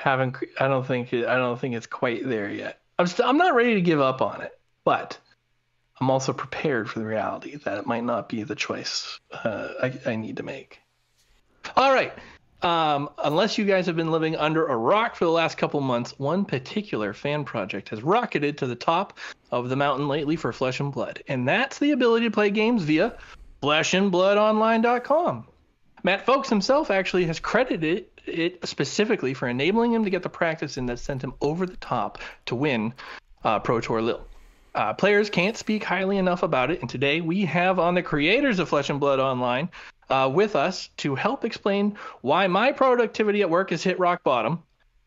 I don't think it's quite there yet. I'm not ready to give up on it, but I'm also prepared for the reality that it might not be the choice I need to make. All right. Unless you guys have been living under a rock for the last couple months, one particular fan project has rocketed to the top of the mountain lately for Flesh and Blood, and that's the ability to play games via fleshandbloodonline.com. Matt Folks himself actually has credited it specifically for enabling him to get the practice in that sent him over the top to win Pro Tour Lille. Players can't speak highly enough about it, and today we have on the creators of Flesh and Blood Online with us to help explain why my productivity at work has hit rock bottom.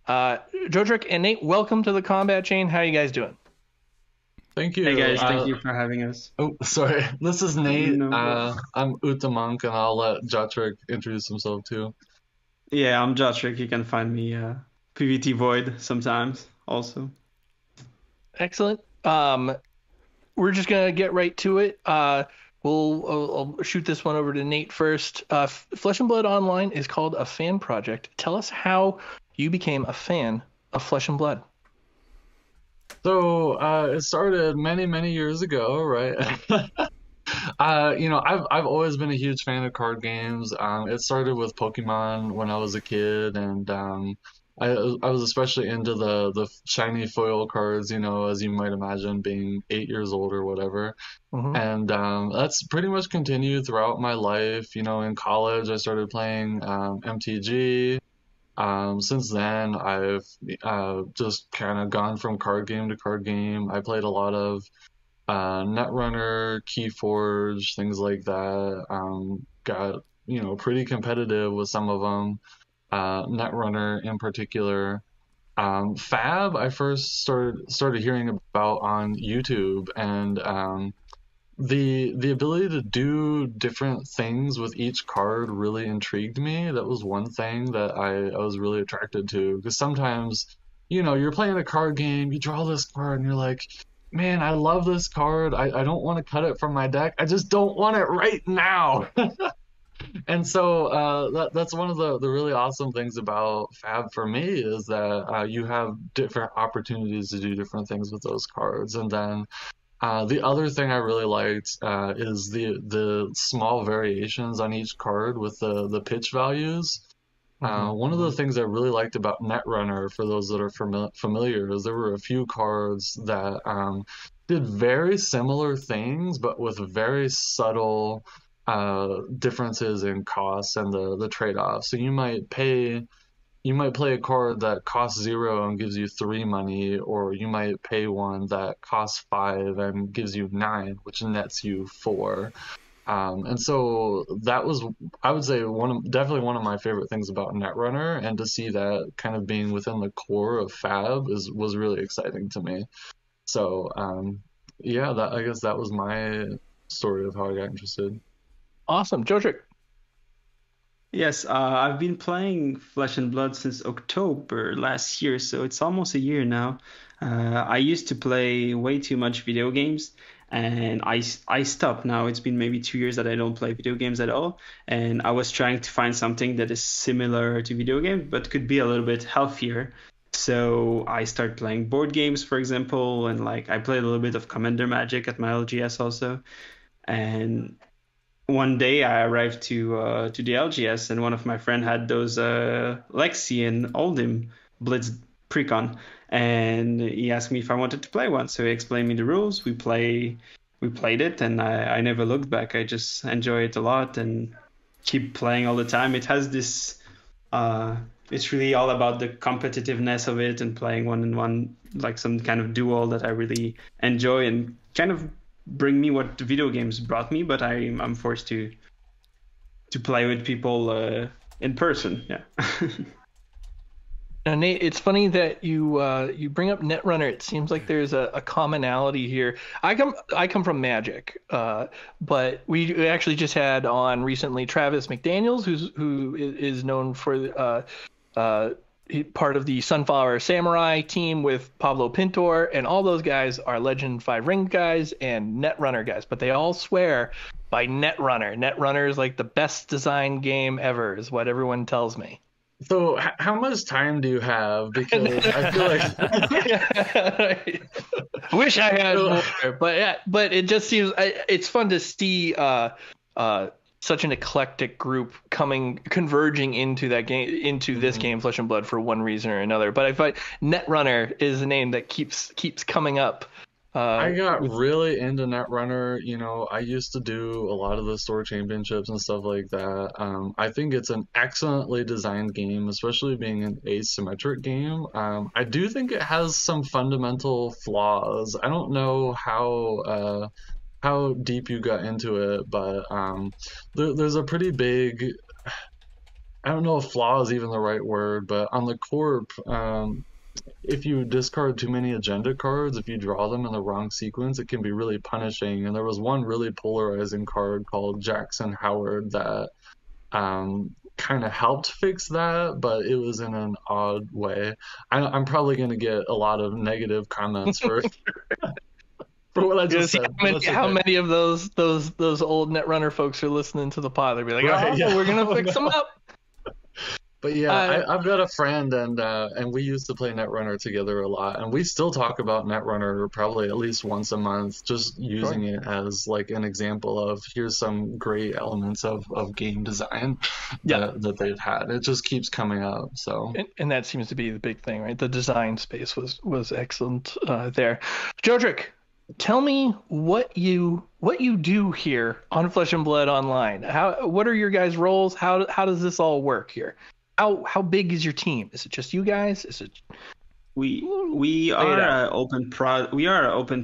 Jodrick and Nate, welcome to the Combat Chain. How are you guys doing? Thank you. Hey guys, thank you for having us. Oh, sorry. This is Nate. No. I'm Uta Monk, and I'll let Jodrick introduce himself too. Yeah, I'm Jotrick. You can find me PVT Void sometimes also. Excellent. We're just gonna get right to it. I'll shoot this one over to Nate first. Flesh and Blood Online is called a fan project. Tell us how you became a fan of Flesh and Blood. So it started many years ago, right? I've always been a huge fan of card games. It started with Pokemon when I was a kid, and I was especially into the shiny foil cards, as you might imagine, being 8 years old or whatever. Mm-hmm. And that's pretty much continued throughout my life. In college, I started playing MTG. Since then, I've just kind of gone from card game to card game. I played a lot of Netrunner, Keyforge, things like that. Got pretty competitive with some of them. Netrunner in particular. Fab, I first started hearing about on YouTube, and the ability to do different things with each card really intrigued me. That was one thing that I was really attracted to, because sometimes, you're playing a card game, you draw this card, and you're like, man, I love this card. I don't want to cut it from my deck. I just don't want it right now. And so that's one of the really awesome things about Fab for me, is that you have different opportunities to do different things with those cards. And then the other thing I really liked is the small variations on each card with the pitch values. One of the things I really liked about Netrunner, for those that are familiar, is there were a few cards that did very similar things, but with very subtle differences in costs and the trade-offs. So you might pay you might play a card that costs 0 and gives you 3 money, or you might pay one that costs 5 and gives you 9, which nets you 4. And so that was, I would say, definitely one of my favorite things about Netrunner, and to see that kind of being within the core of Fab was really exciting to me. So yeah, I guess that was my story of how I got interested. Awesome. Jodrick. Yes, I've been playing Flesh and Blood since October last year, so it's almost a year now. I used to play way too much video games, and I stopped now. It's been maybe 2 years that I don't play video games at all, and I was trying to find something that is similar to video games, but could be a little bit healthier. So I started playing board games, for example, and like I played a little bit of Commander Magic at my LGS also. And one day I arrived to the LGS, and one of my friend had those Lexi and Oldhim Blitz Precon, and he asked me if I wanted to play one. So he explained me the rules. We played it, and I never looked back. I just enjoy it a lot and keep playing all the time. It has this. It's really all about the competitiveness of it and playing one-on-one, like some kind of duel that I really enjoy and kind of bring me what the video games brought me, but I'm forced to play with people in person. Yeah. Now, Nate, it's funny that you bring up Netrunner. It seems like there's a commonality here. I come from Magic, but we actually just had on recently Travis McDaniels, who is known for part of the Sunflower Samurai team with Pablo Pintor, and all those guys are Legend 5 Ring guys and Netrunner guys, but they all swear by Netrunner. Netrunner is like the best designed game ever, is what everyone tells me. So how much time do you have? Because I feel like wish I had more, but it just seems it's fun to see such an eclectic group converging into that game, into this game, Flesh and Blood, for one reason or another. But I find Netrunner is a name that keeps coming up. I got really into Netrunner. You know, I used to do a lot of the store championships and stuff like that. I think it's an excellently designed game, especially being an asymmetric game. I do think it has some fundamental flaws. I don't know how deep you got into it, but there's a pretty big, I don't know if flaw is even the right word, but on the corp, if you discard too many agenda cards, if you draw them in the wrong sequence, it can be really punishing. And there was one really polarizing card called Jackson Howard that kind of helped fix that, but it was in an odd way. I'm probably going to get a lot of negative comments for for what I just said. How many of those old Netrunner folks are listening to the pod? They'll be like, right, yeah, we're gonna fix them up. But yeah, I've got a friend, and we used to play Netrunner together a lot, and we still talk about Netrunner probably at least once a month, just using it as like an example of here's some great elements of game design that they've had. It just keeps coming up. So and that seems to be the big thing, right? The design space was excellent there. Jodrick, tell me what you do here on Flesh and Blood Online. What are your guys' roles? How does this all work here? How big is your team? Is it just you guys? Is it we are an open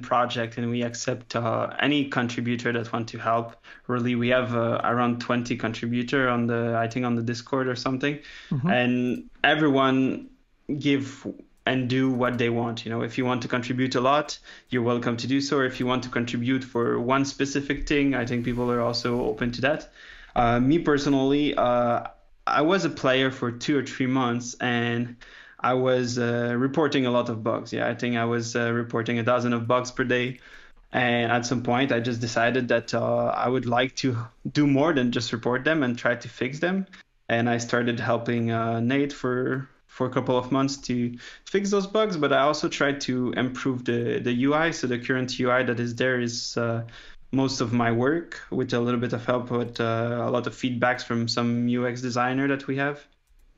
project, and we accept any contributor that want to help. Really, we have around 20 contributor on the Discord or something, and everyone give and do what they want. You know, if you want to contribute a lot, you're welcome to do so. Or if you want to contribute for one specific thing, I think people are also open to that. Me personally, I was a player for 2 or 3 months, and I was reporting a lot of bugs. Yeah, I think I was reporting 1,000 bugs per day. And at some point, I just decided that I would like to do more than just report them and try to fix them. And I started helping Nate for a couple of months to fix those bugs, but I also tried to improve the UI. So the current UI that is there is most of my work, with a little bit of help with a lot of feedbacks from some UX designer that we have.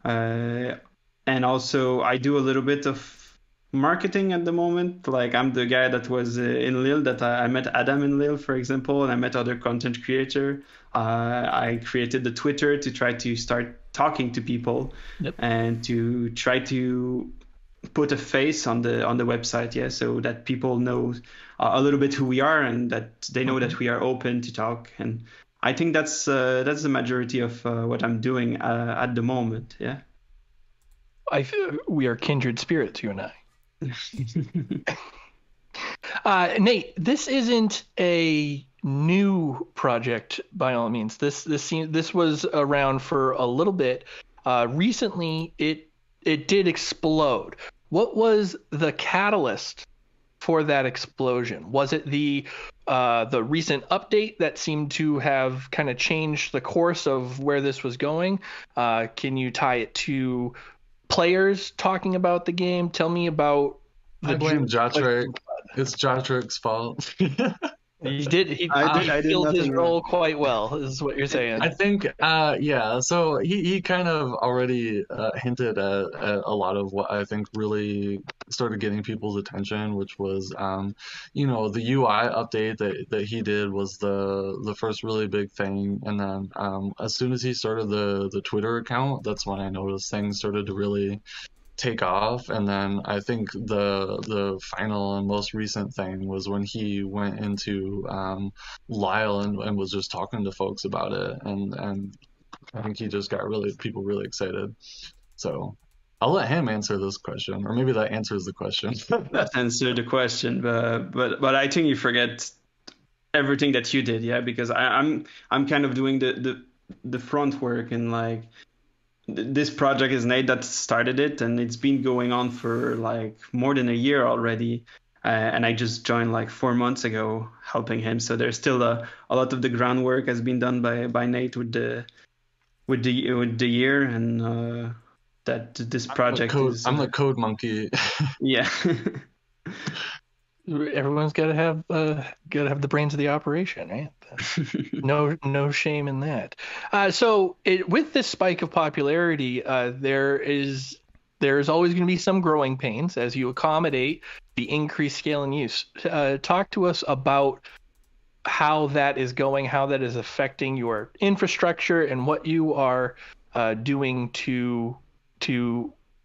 And also I do a little bit of marketing at the moment. Like I'm the guy that was in Lille, that I met Adam in Lille, for example, and I met other content creator. I created the Twitter to try to start talking to people and to try to put a face on the website, so that people know a little bit who we are and that they know that we are open to talk. And I think that's the majority of what I'm doing at the moment. We are kindred spirits, you and I. Nate, this isn't a new project by all means. This was around for a little bit. Recently, it did explode. What was the catalyst for that explosion? Was it the recent update that seemed to have kind of changed the course of where this was going? Can you tie it to players talking about the game? Tell me about I blame Jotrick. It's Jotrick's fault. He did. I filled his role quite well, is what you're saying. I think, So he kind of already hinted at a lot of what I think really started getting people's attention, which was, the UI update that he did was the first really big thing, and then as soon as he started the Twitter account, that's when I noticed things started to really take off. And then I think the final and most recent thing was when he went into Lyle and was just talking to folks about it, and I think he just got people really excited. So I'll let him answer this question, or maybe that answers the question. That answered the question, but I think you forget everything that you did, because I'm kind of doing the front work, and like, this project is Nate that started it, and it's been going on for like more than a year already. And I just joined like 4 months ago helping him. So there's still a lot of the groundwork has been done by Nate with the year, and that this project I'm the code monkey. Yeah. Everyone's got to have the brains of the operation, right? No shame in that. So with this spike of popularity, there's always going to be some growing pains as you accommodate the increased scale and use. Talk to us about how that is going, how that is affecting your infrastructure, and what you are doing to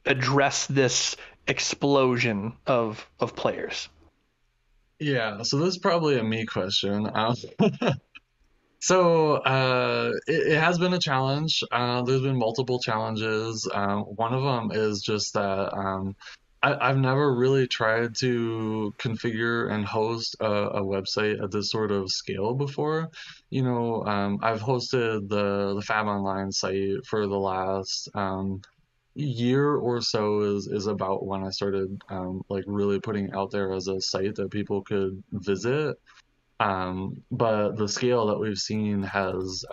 address this explosion of players. Yeah, so this is probably a me question. So it has been a challenge. There's been multiple challenges. One of them is just that I've never really tried to configure and host a website at this sort of scale before. I've hosted the Fab Online site for the last year or so is about when I started like really putting out there as a site that people could visit. But the scale that we've seen has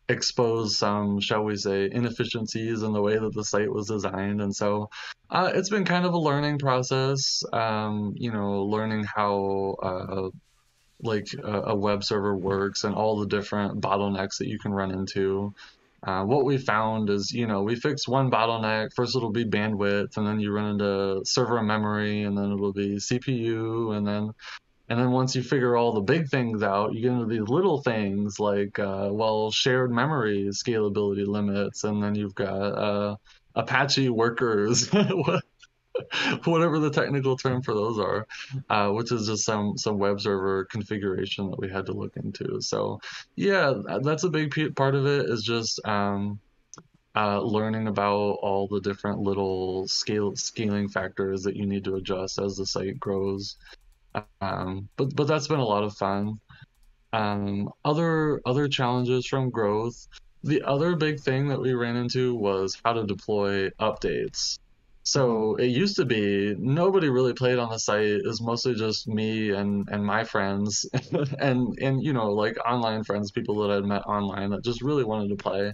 exposed some, shall we say, inefficiencies in the way that the site was designed. And so it's been kind of a learning process, learning how like a web server works and all the different bottlenecks that you can run into. What we found is, we fix one bottleneck. First it'll be bandwidth, and then you run into server memory, and then it'll be CPU, and then once you figure all the big things out, you get into these little things like, shared memory scalability limits, and then you've got Apache workers, whatever the technical term for those are, which is just some web server configuration that we had to look into. So yeah, that's a big part of it, is just learning about all the different little scaling factors that you need to adjust as the site grows. But that's been a lot of fun. Other challenges from growth. The other big thing that we ran into was how to deploy updates. So it used to be nobody really played on the site. It was mostly just me and my friends and like online friends, people that I'd met online that just really wanted to play.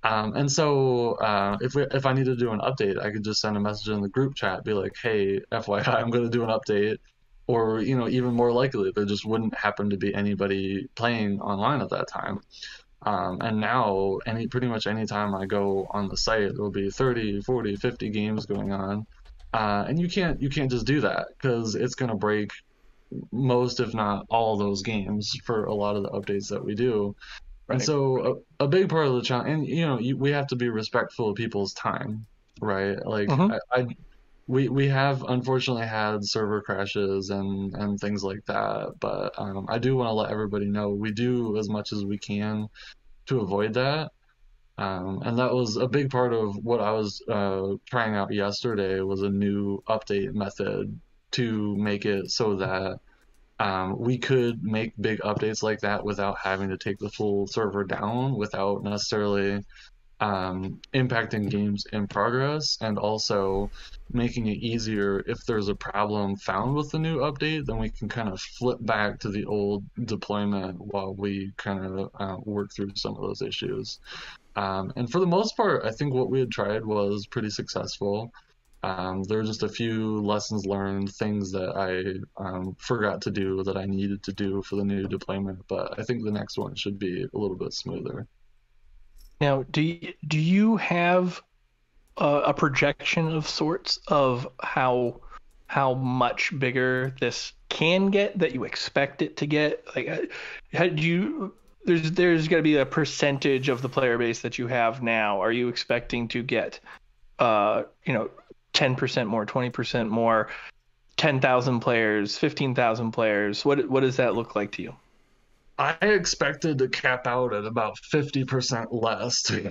And so if I needed to do an update, I could just send a message in the group chat, be like, hey, FYI, I'm going to do an update. Or, even more likely, there just wouldn't happen to be anybody playing online at that time. And now pretty much any time I go on the site, there'll be 30, 40, 50 games going on. And you can't just do that, because it's going to break most, if not all, those games for a lot of the updates that we do. And so a big part of the challenge, and we have to be respectful of people's time, right? Like we have unfortunately had server crashes and things like that, but I do want to let everybody know we do as much as we can to avoid that. And that was a big part of what I was trying out yesterday was a new update method to make it so that we could make big updates like that without having to take the full server down, without necessarily impacting games in progress, and also making it easier if there's a problem found with the new update, then we can kind of flip back to the old deployment while we kind of work through some of those issues. And for the most part, I think what we had tried was pretty successful. There were just a few lessons learned, things that I forgot to do that I needed to do for the new deployment, but I think the next one should be a little bit smoother. Now, do you have a projection of sorts of how much bigger this can get, that you expect it to get? Like, there's got to be a percentage of the player base that you have now. Are you expecting to get 10% more, 20% more, 10,000 players, 15,000 players? What does that look like to you? I expected to cap out at about 50% less, to be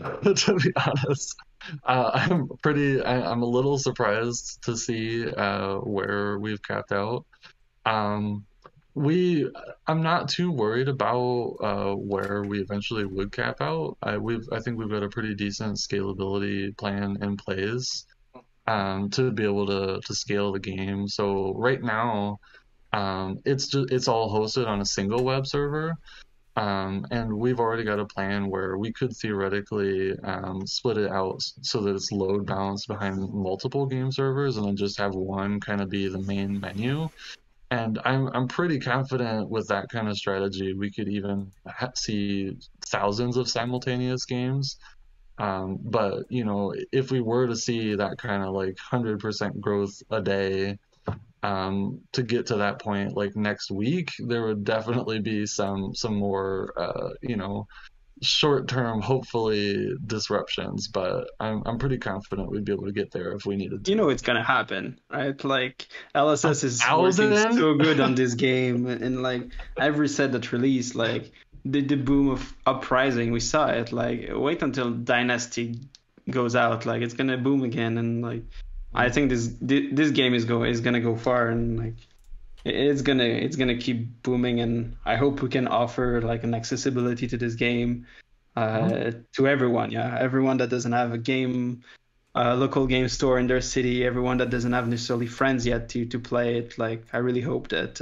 honest. I'm a little surprised to see where we've capped out. I'm not too worried about where we eventually would cap out. I think we've got a pretty decent scalability plan in place to be able to scale the game. So right now, it's all hosted on a single web server, and we've already got a plan where we could theoretically split it out so that it's load balanced behind multiple game servers, and then just have one kind of be the main menu. And I'm pretty confident with that kind of strategy, we could even see thousands of simultaneous games. But if we were to see that kind of like 100% growth a day, to get to that point like next week, there would definitely be some more short-term, hopefully, disruptions, but I'm pretty confident we'd be able to get there if we needed to. It's gonna happen, right? Like LSS is working so good on this game, and like every set that released, like the boom of Uprising, we saw it. Like wait until Dynasty goes out, like it's gonna boom again, and like I think this game is gonna go far, and like it's gonna keep booming, and I hope we can offer like an accessibility to this game to everyone. Yeah, everyone that doesn't have a game, local game store in their city, everyone that doesn't have necessarily friends yet to play it. Like I really hope that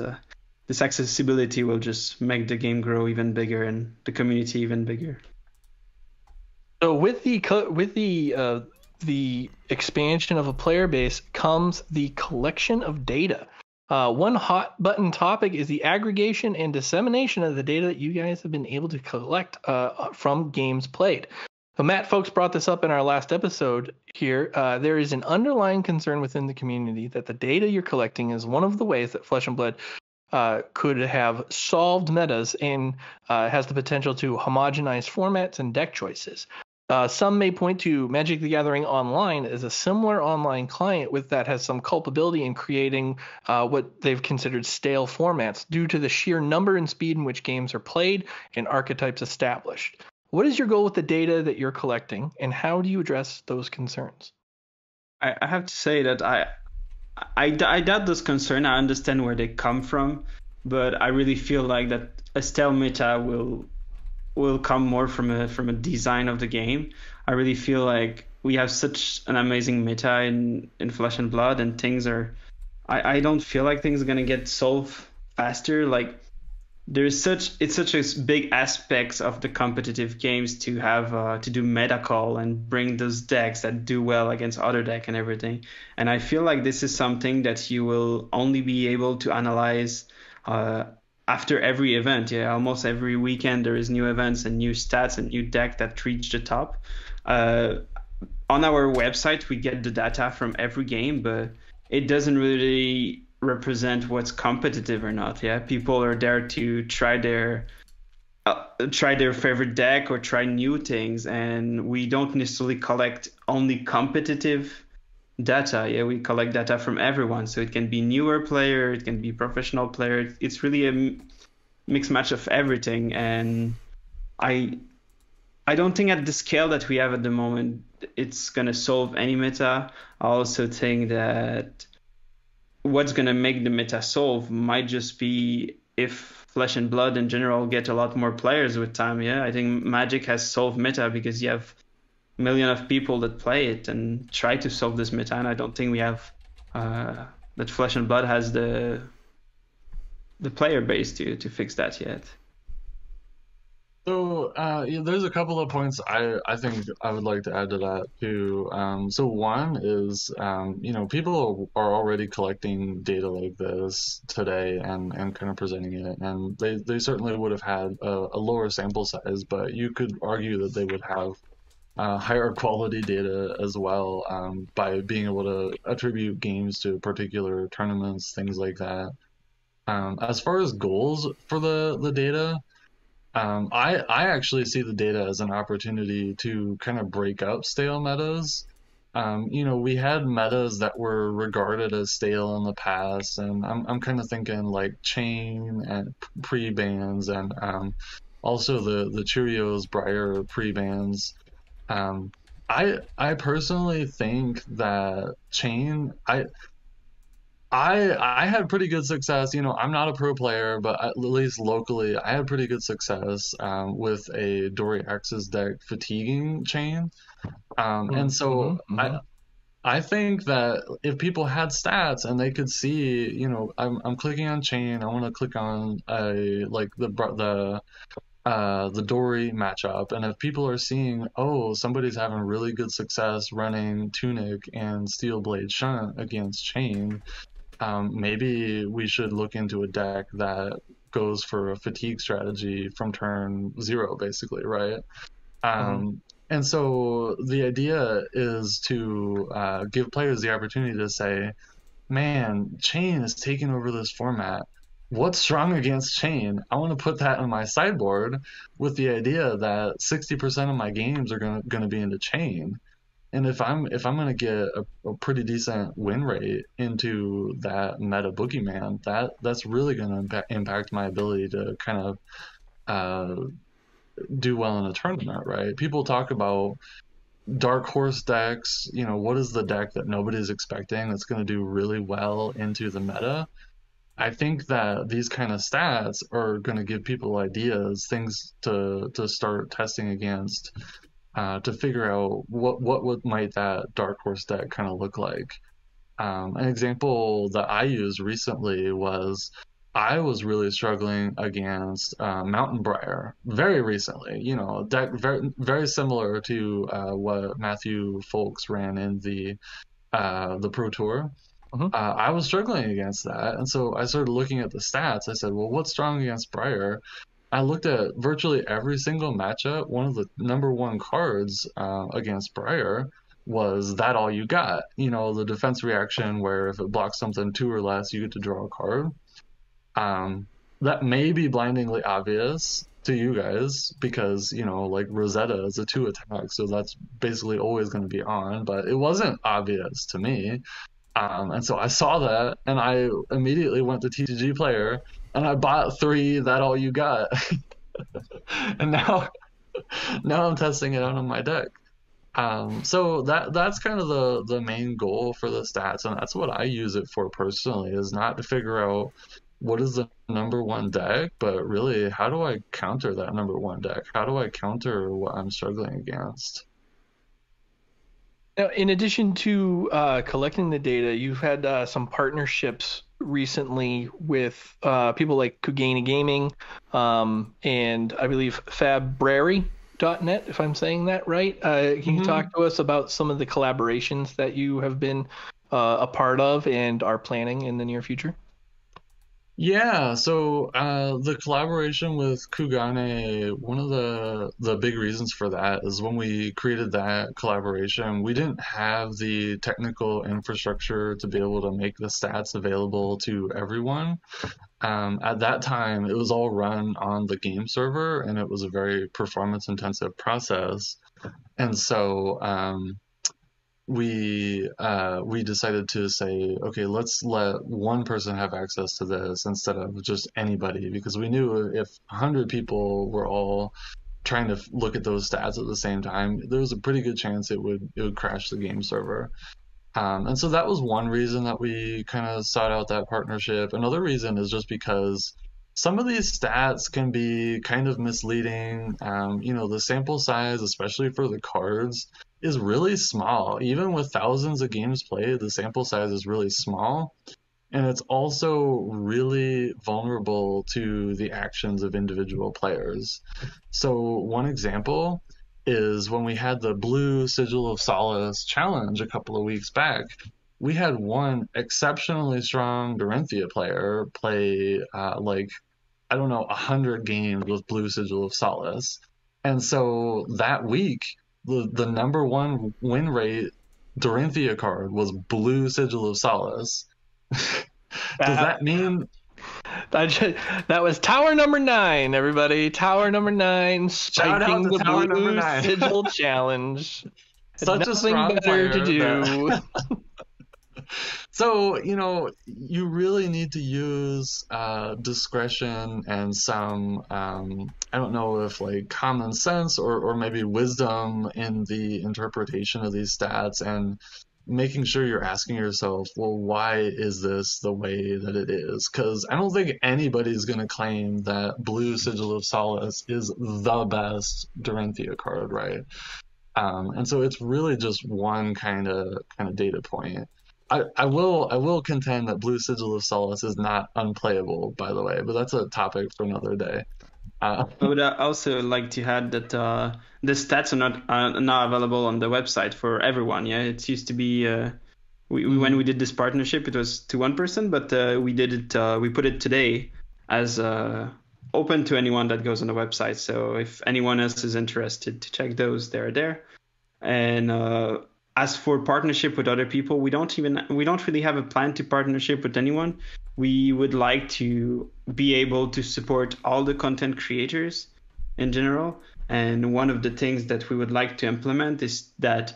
this accessibility will just make the game grow even bigger and the community even bigger. So with the expansion of a player base comes the collection of data. One hot button topic is the aggregation and dissemination of the data that you guys have been able to collect from games played. So Matt Folks brought this up in our last episode here. There is an underlying concern within the community that the data you're collecting is one of the ways that Flesh and Blood could have solved metas and has the potential to homogenize formats and deck choices. Some may point to Magic the Gathering Online as a similar online client that has some culpability in creating what they've considered stale formats due to the sheer number and speed in which games are played and archetypes established. What is your goal with the data that you're collecting, and how do you address those concerns? I have to say that I doubt those concerns. I understand where they come from, but I really feel like that a stale meta will come more from a design of the game. I really feel like we have such an amazing meta in Flesh and Blood, and I don't feel like things are gonna get solved faster. Like it's such a big aspect of the competitive games to have to do meta call and bring those decks that do well against other deck and everything. And I feel like this is something that you will only be able to analyze after every event. Yeah, almost every weekend there is new events and new stats and new deck that reach the top. On our website we get the data from every game, but it doesn't really represent what's competitive or not. Yeah, people are there to try their try their favorite deck or try new things, and we don't necessarily collect only competitive data. Yeah, we collect data from everyone, so it can be newer player, it can be professional player. It's really a mixed match of everything, and I don't think at the scale that we have at the moment it's gonna solve any meta. I also think that what's gonna make the meta solve might just be if Flesh and Blood in general get a lot more players with time. Yeah, I think Magic has solved meta because you have million of people that play it and try to solve this meta, and I don't think we have that Flesh and Blood has the player base to fix that yet. So yeah, there's a couple of points I think I would like to add to that too. So one is people are already collecting data like this today and kind of presenting it, and they certainly would have had a lower sample size, but you could argue that they would have higher quality data as well, by being able to attribute games to particular tournaments, things like that. As far as goals for the data. I actually see the data as an opportunity to kind of break up stale metas. We had metas that were regarded as stale in the past, and I'm kind of thinking like chain and pre-bans, and also the Cheerios Briar pre-bans. I personally think that chain I had pretty good success. I'm not a pro player, but at least locally, I had pretty good success with a Dory Axis deck fatiguing chain. And so I think that if people had stats and they could see, I'm clicking on chain, I want to click on the Dory matchup, and if people are seeing, oh, somebody's having really good success running Tunic and Steel Blade Shunt against chain. Maybe we should look into a deck that goes for a fatigue strategy from turn 0, basically, right? And so the idea is to give players the opportunity to say, man, Chain is taking over this format. What's strong against Chain? I want to put that on my sideboard with the idea that 60% of my games are going to be into Chain. And if I'm gonna get a pretty decent win rate into that meta boogeyman, that's really gonna impact my ability to kind of do well in a tournament, right? People talk about dark horse decks. What is the deck that nobody's expecting that's gonna do really well into the meta? I think that these kind of stats are gonna give people ideas, things to start testing against. To figure out what might that dark horse deck kind of look like. An example that I used recently was I was really struggling against Mountain Briar very recently. A deck very very similar to what Matthew Folks ran in the Pro Tour. I was struggling against that, and so I started looking at the stats. I said, well, what's strong against Briar? I looked at virtually every single matchup. One of the number one cards against Briar was That All You Got. The defense reaction where if it blocks something 2 or less, you get to draw a card. That may be blindingly obvious to you guys because, like Rosetta is a 2 attack, so that's basically always going to be on, but it wasn't obvious to me. And so I saw that, and I immediately went to TCG Player, and I bought 3 That All You Got. And now I'm testing it out on my deck. So that's kind of the main goal for the stats, and that's what I use it for personally, is not to figure out what is the number one deck, but really how do I counter that number one deck? How do I counter what I'm struggling against? Now, in addition to collecting the data, you've had some partnerships recently with people like Kugani Gaming and I believe Fabrary.net, if I'm saying that right. Can you talk to us about some of the collaborations that you have been a part of and are planning in the near future? Yeah, so the collaboration with Kugane, one of the big reasons for that is when we created that collaboration, we didn't have the technical infrastructure to be able to make the stats available to everyone. At that time, it was all run on the game server, and it was a very performance intensive process. And so we decided to say, okay, let's let one person have access to this instead of just anybody, because we knew if 100 people were all trying to look at those stats at the same time, there was a pretty good chance it would crash the game server. And so that was one reason that we kind of sought out that partnership. Another reason is just because some of these stats can be kind of misleading. The sample size, especially for the cards, is really small. Even with thousands of games played, the sample size is really small. And it's also really vulnerable to the actions of individual players. So one example is when we had the Blue Sigil of Solace challenge a couple of weeks back, we had one exceptionally strong Dorinthia player play I don't know, 100 games with Blue Sigil of Solace. And so that week, the number one win rate Dorinthia card was Blue Sigil of Solace. Does that mean that was tower number 9, everybody? Tower number 9, spiking the tower number Blue 9. Sigil challenge. Such a Nothing strong better player to do. So, you really need to use discretion and some, I don't know if like common sense or maybe wisdom in the interpretation of these stats, and making sure you're asking yourself, well, why is this the way that it is? Because I don't think anybody's going to claim that Blue Sigil of Solace is the best Dorinthia card, right? And so it's really just one kind of data point. I will contend that Blue Sigil of Solace is not unplayable, by the way, but that's a topic for another day. I would also like to add that the stats are not available on the website for everyone. Yeah, it used to be when we did this partnership, it was to one person, but we did it. We put it today as open to anyone that goes on the website. So if anyone else is interested to check those, they're there. And as for partnership with other people, we don't really have a plan to partnership with anyone. We would like to be able to support all the content creators in general. And one of the things that we would like to implement is that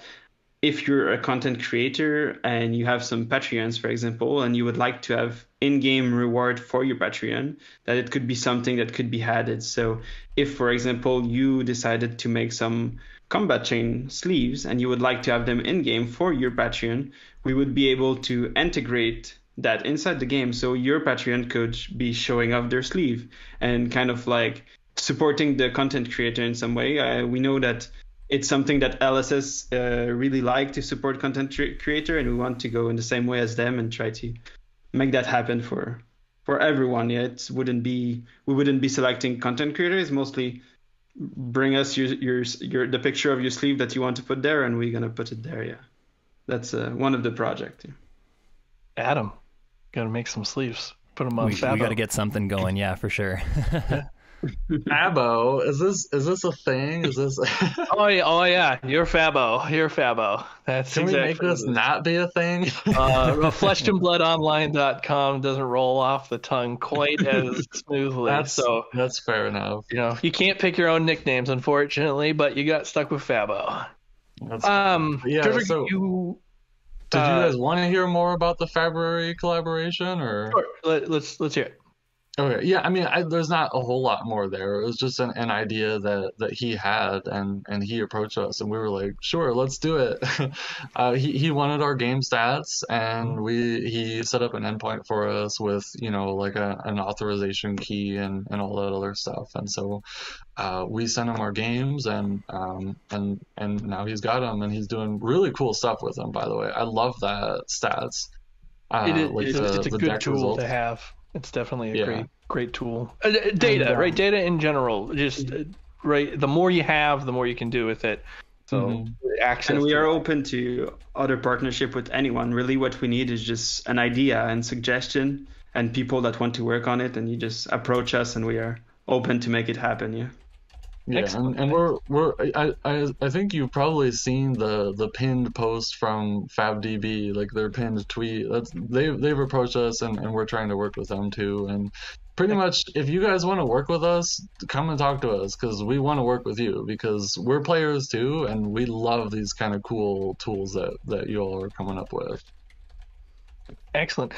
if you're a content creator and you have some Patreons, for example, and you would like to have in-game reward for your Patreon, that it could be something that could be added. So if, for example, you decided to make some combat chain sleeves and you would like to have them in-game for your Patreon, we would be able to integrate that inside the game, so your Patreon could be showing off their sleeve and kind of like supporting the content creator in some way. We know that it's something that LSS really like to support content creator, and we want to go in the same way as them and try to make that happen for everyone. Yeah, we wouldn't be selecting content creators, mostly bring us the picture of your sleeve that you want to put there, and we're gonna put it there. Yeah, that's one of the project. Yeah. Adam, gotta make some sleeves. Put them on FABO. We gotta get something going. Yeah, for sure. FABO, is this a thing? Is this? oh yeah, you're FABO. That's Can exactly we make this not be a thing? Fleshedandbloodonline.com doesn't roll off the tongue quite as smoothly. That's fair enough. You can't pick your own nicknames, unfortunately, but you got stuck with FABO. Yeah. So, did you guys want to hear more about the February collaboration, or? Sure. Let's hear it. Okay, yeah, I mean, there's not a whole lot more there. It was just an idea that he had, and he approached us, and we were like, sure, let's do it. He wanted our game stats, and he set up an endpoint for us with, like an authorization key and all that other stuff. And so we sent him our games, and now he's got them, and he's doing really cool stuff with them, by the way. I love that stats. It's a good tool results. To have. It's definitely a great tool. Data, right? Data in general, just right. The more you have, the more you can do with it. So access. And we are open to other partnership with anyone. Really, what we need is just an idea and suggestion, and people that want to work on it, and you just approach us, and we are open to make it happen. Yeah. Yeah, and I think you've probably seen the pinned post from FabDB, like their pinned tweet. They've approached us, and we're trying to work with them too. And pretty much, if you guys want to work with us, come and talk to us, because we want to work with you, because we're players too, and we love these kind of cool tools that you all are coming up with. Excellent.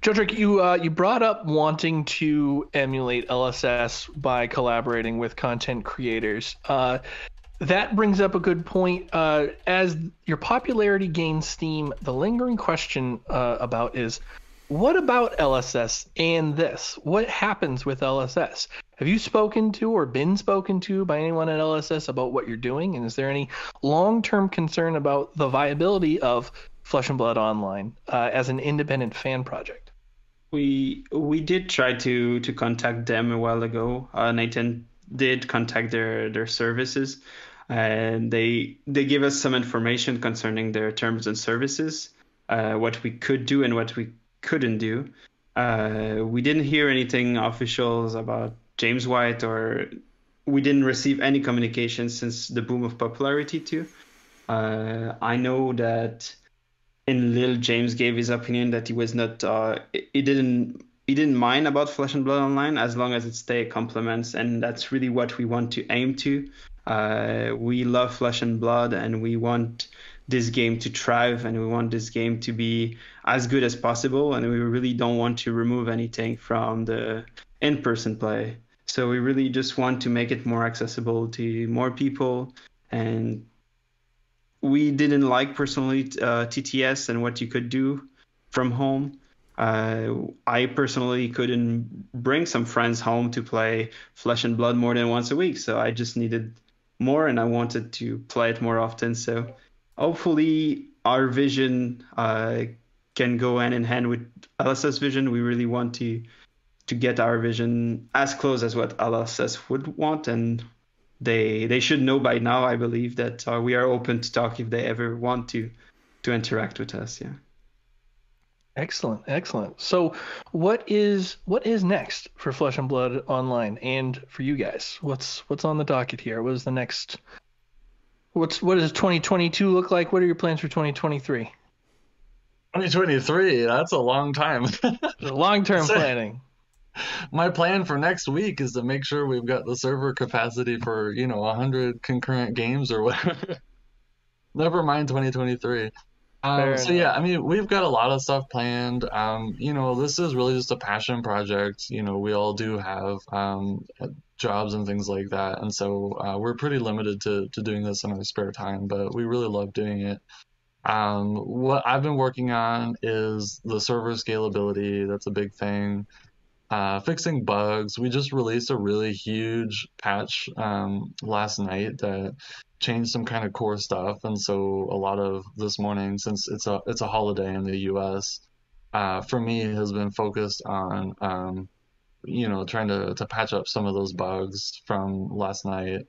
Jodrick, you brought up wanting to emulate LSS by collaborating with content creators. That brings up a good point. As your popularity gains steam, the lingering question about is, what about LSS and this? What happens with LSS? Have you spoken to or been spoken to by anyone at LSS about what you're doing? And is there any long-term concern about the viability of Flesh and Blood Online as an independent fan project? We did try to contact them a while ago. Nathan did contact their services, and they gave us some information concerning their terms and services, what we could do and what we couldn't do. We didn't hear anything official about James White, or we didn't receive any communication since the boom of popularity too. I know that in Lil, James gave his opinion that he was not he didn't mind about Flesh and Blood Online as long as it stay complements, and that's really what we want to aim to. We love Flesh and Blood, and we want this game to thrive, and we want this game to be as good as possible, and we really don't want to remove anything from the in-person play. So we really just want to make it more accessible to more people. And we didn't like personally TTS and what you could do from home. I personally couldn't bring some friends home to play Flesh and Blood more than once a week, so I just needed more, and I wanted to play it more often. So hopefully our vision can go hand in hand with LSS vision. We really want to get our vision as close as what LSS would want, and they should know by now, I believe, that we are open to talk if they ever want to interact with us. Yeah. Excellent. So what is next for Flesh and Blood Online and for you guys? What's on the docket here? What is the next? What does 2022 look like? What are your plans for 2023? 2023, that's a long time. Long-term planning. My plan for next week is to make sure we've got the server capacity for 100 concurrent games or whatever. Never mind 2023. So yeah, I mean, we've got a lot of stuff planned. This is really just a passion project. We all do have jobs and things like that, and so we're pretty limited to doing this in our spare time, but we really love doing it. What I've been working on is the server scalability. That's a big thing. Fixing bugs. We just released a really huge patch last night that changed some kind of core stuff, and so a lot of this morning, since it's a holiday in the US, for me has been focused on trying to patch up some of those bugs from last night.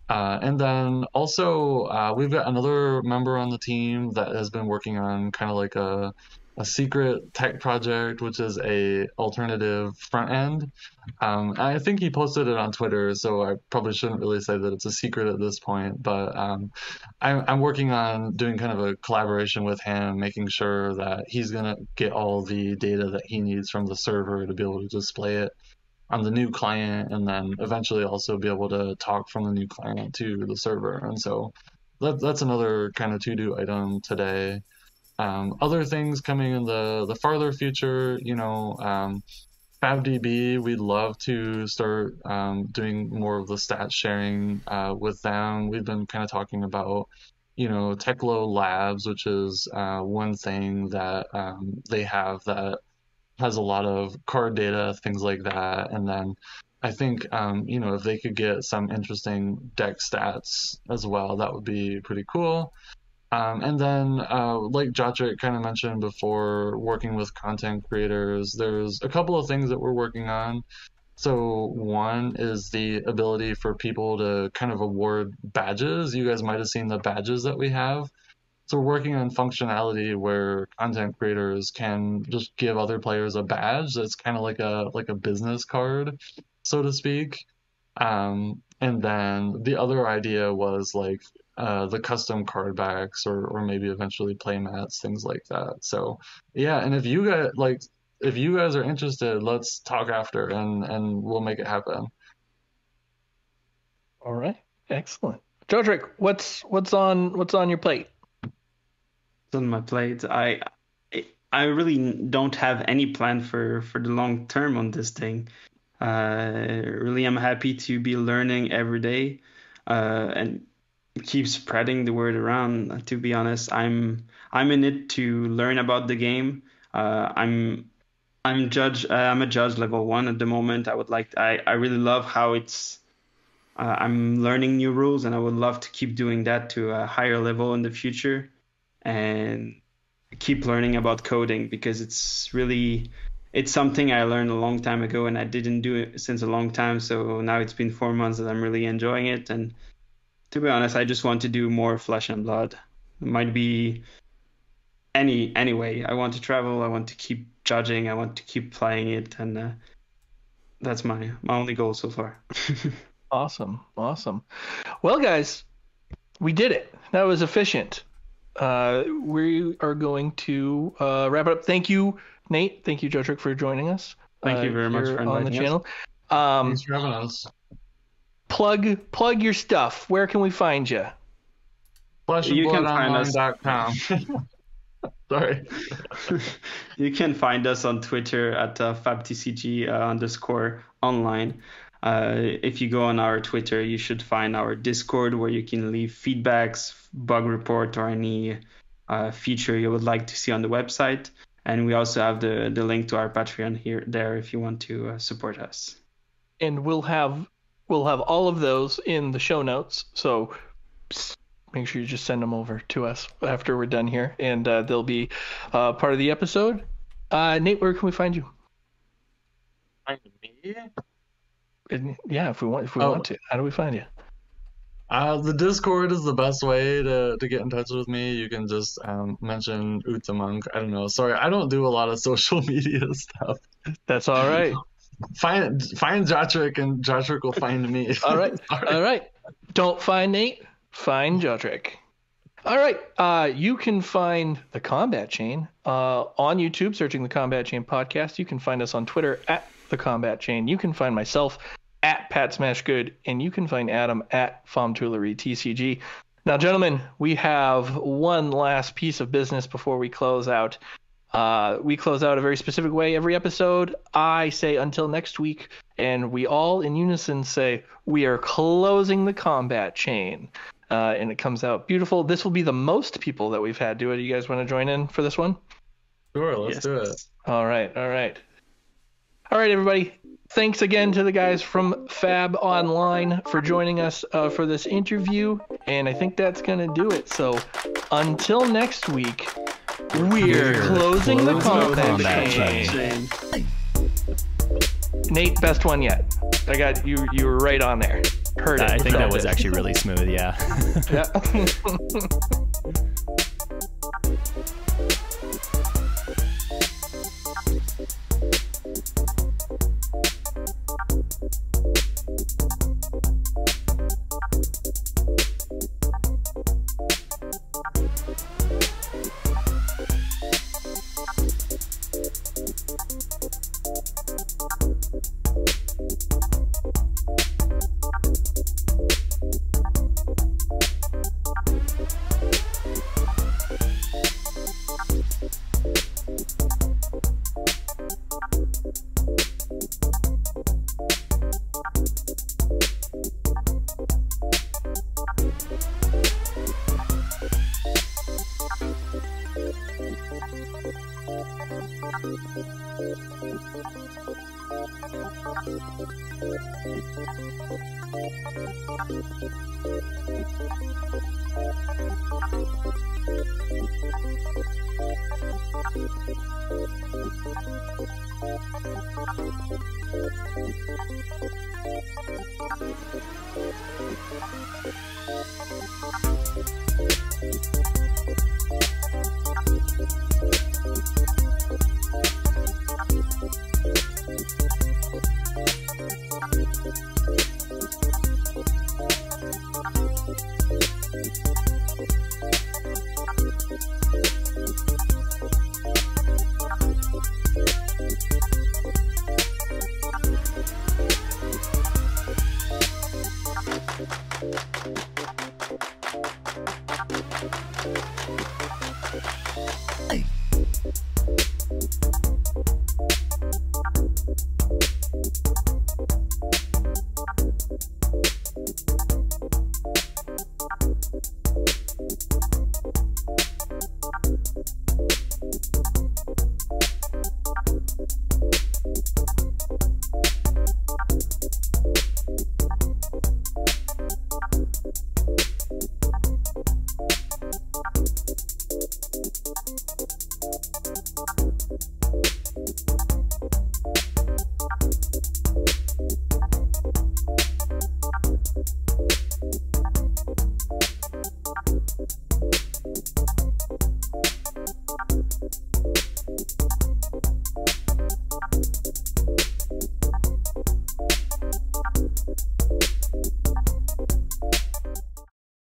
And then also we've got another member on the team that has been working on kind of like a secret tech project, which is a alternative front end. I think he posted it on Twitter, so I probably shouldn't really say that it's a secret at this point, but I'm working on doing kind of a collaboration with him, making sure that he's gonna get all the data that he needs from the server to be able to display it on the new client, and then eventually also be able to talk from the new client to the server. And so that's another kind of to-do item today. Other things coming in the farther future, FabDB, we'd love to start doing more of the stat sharing with them. We've been kind of talking about, Techlo Labs, which is one thing that they have that has a lot of card data, things like that. And then I think, if they could get some interesting deck stats as well, that would be pretty cool. And then, like Jodrick kind of mentioned before, working with content creators, there's a couple of things that we're working on. So one is the ability for people to kind of award badges. You guys might have seen the badges that we have. So we're working on functionality where content creators can just give other players a badge that's kind of like a business card, so to speak. And then the other idea was like the custom card backs or maybe eventually play mats, things like that. So yeah, and if you guys are interested, let's talk after and we'll make it happen. All right, excellent. Jodrick, what's on your plate? On my plate, I really don't have any plan for the long term on this thing. Really, I'm happy to be learning every day, and keep spreading the word around. To be honest, I'm in it to learn about the game. I'm I'm a judge level 1 at the moment. I really love how it's. I'm learning new rules, and I would love to keep doing that to a higher level in the future, and keep learning about coding because it's something I learned a long time ago, and I didn't do it since a long time. So now it's been 4 months that I'm really enjoying it. And to be honest, I just want to do more flesh and blood. It might be anyway. I want to travel. I want to keep judging. I want to keep playing it, and that's my only goal so far. Awesome. Well, guys, we did it. That was efficient. We are going to wrap it up. Thank you, Nate. Thank you, Jodrick, for joining us. Thank you very much for inviting on the channel. Thanks for having us. Plug your stuff. Where can we find you? Fleshandbloodonline.com. Sorry. You can find us on Twitter at FabTCG_online. If you go on our Twitter, you should find our Discord where you can leave feedbacks, bug report, or any feature you would like to see on the website. And we also have the link to our Patreon there if you want to support us. And we'll have all of those in the show notes. So make sure you just send them over to us after we're done here, and they'll be part of the episode. Nate, where can we find you? Find me? And, yeah, if we want to, how do we find you? The Discord is the best way to get in touch with me. You can just mention Utamunk. I don't know. Sorry, I don't do a lot of social media stuff. That's all right. Find Jotrick, and Jotrick will find me. All right. All right. Don't find Nate. Find Jotrick. All right. You can find the Combat Chain on YouTube, searching the Combat Chain podcast. You can find us on Twitter at the Combat Chain. You can find myself at Pat Smashgood, and you can find Adam at FomTooleryTCG. Now, gentlemen, we have one last piece of business before we close out. We close out a very specific way every episode. I say until next week, and we all in unison say we are closing the Combat Chain. And it comes out beautiful. This will be the most people that we've had do it. You guys want to join in for this one? Sure, let's do it. All right, everybody. Thanks again to the guys from Fab Online for joining us for this interview. And I think that's going to do it. So until next week, we're closing the Combat Chain. Nate, best one yet. I got you. You were right on there. Heard it. I think that was actually really smooth. Yeah.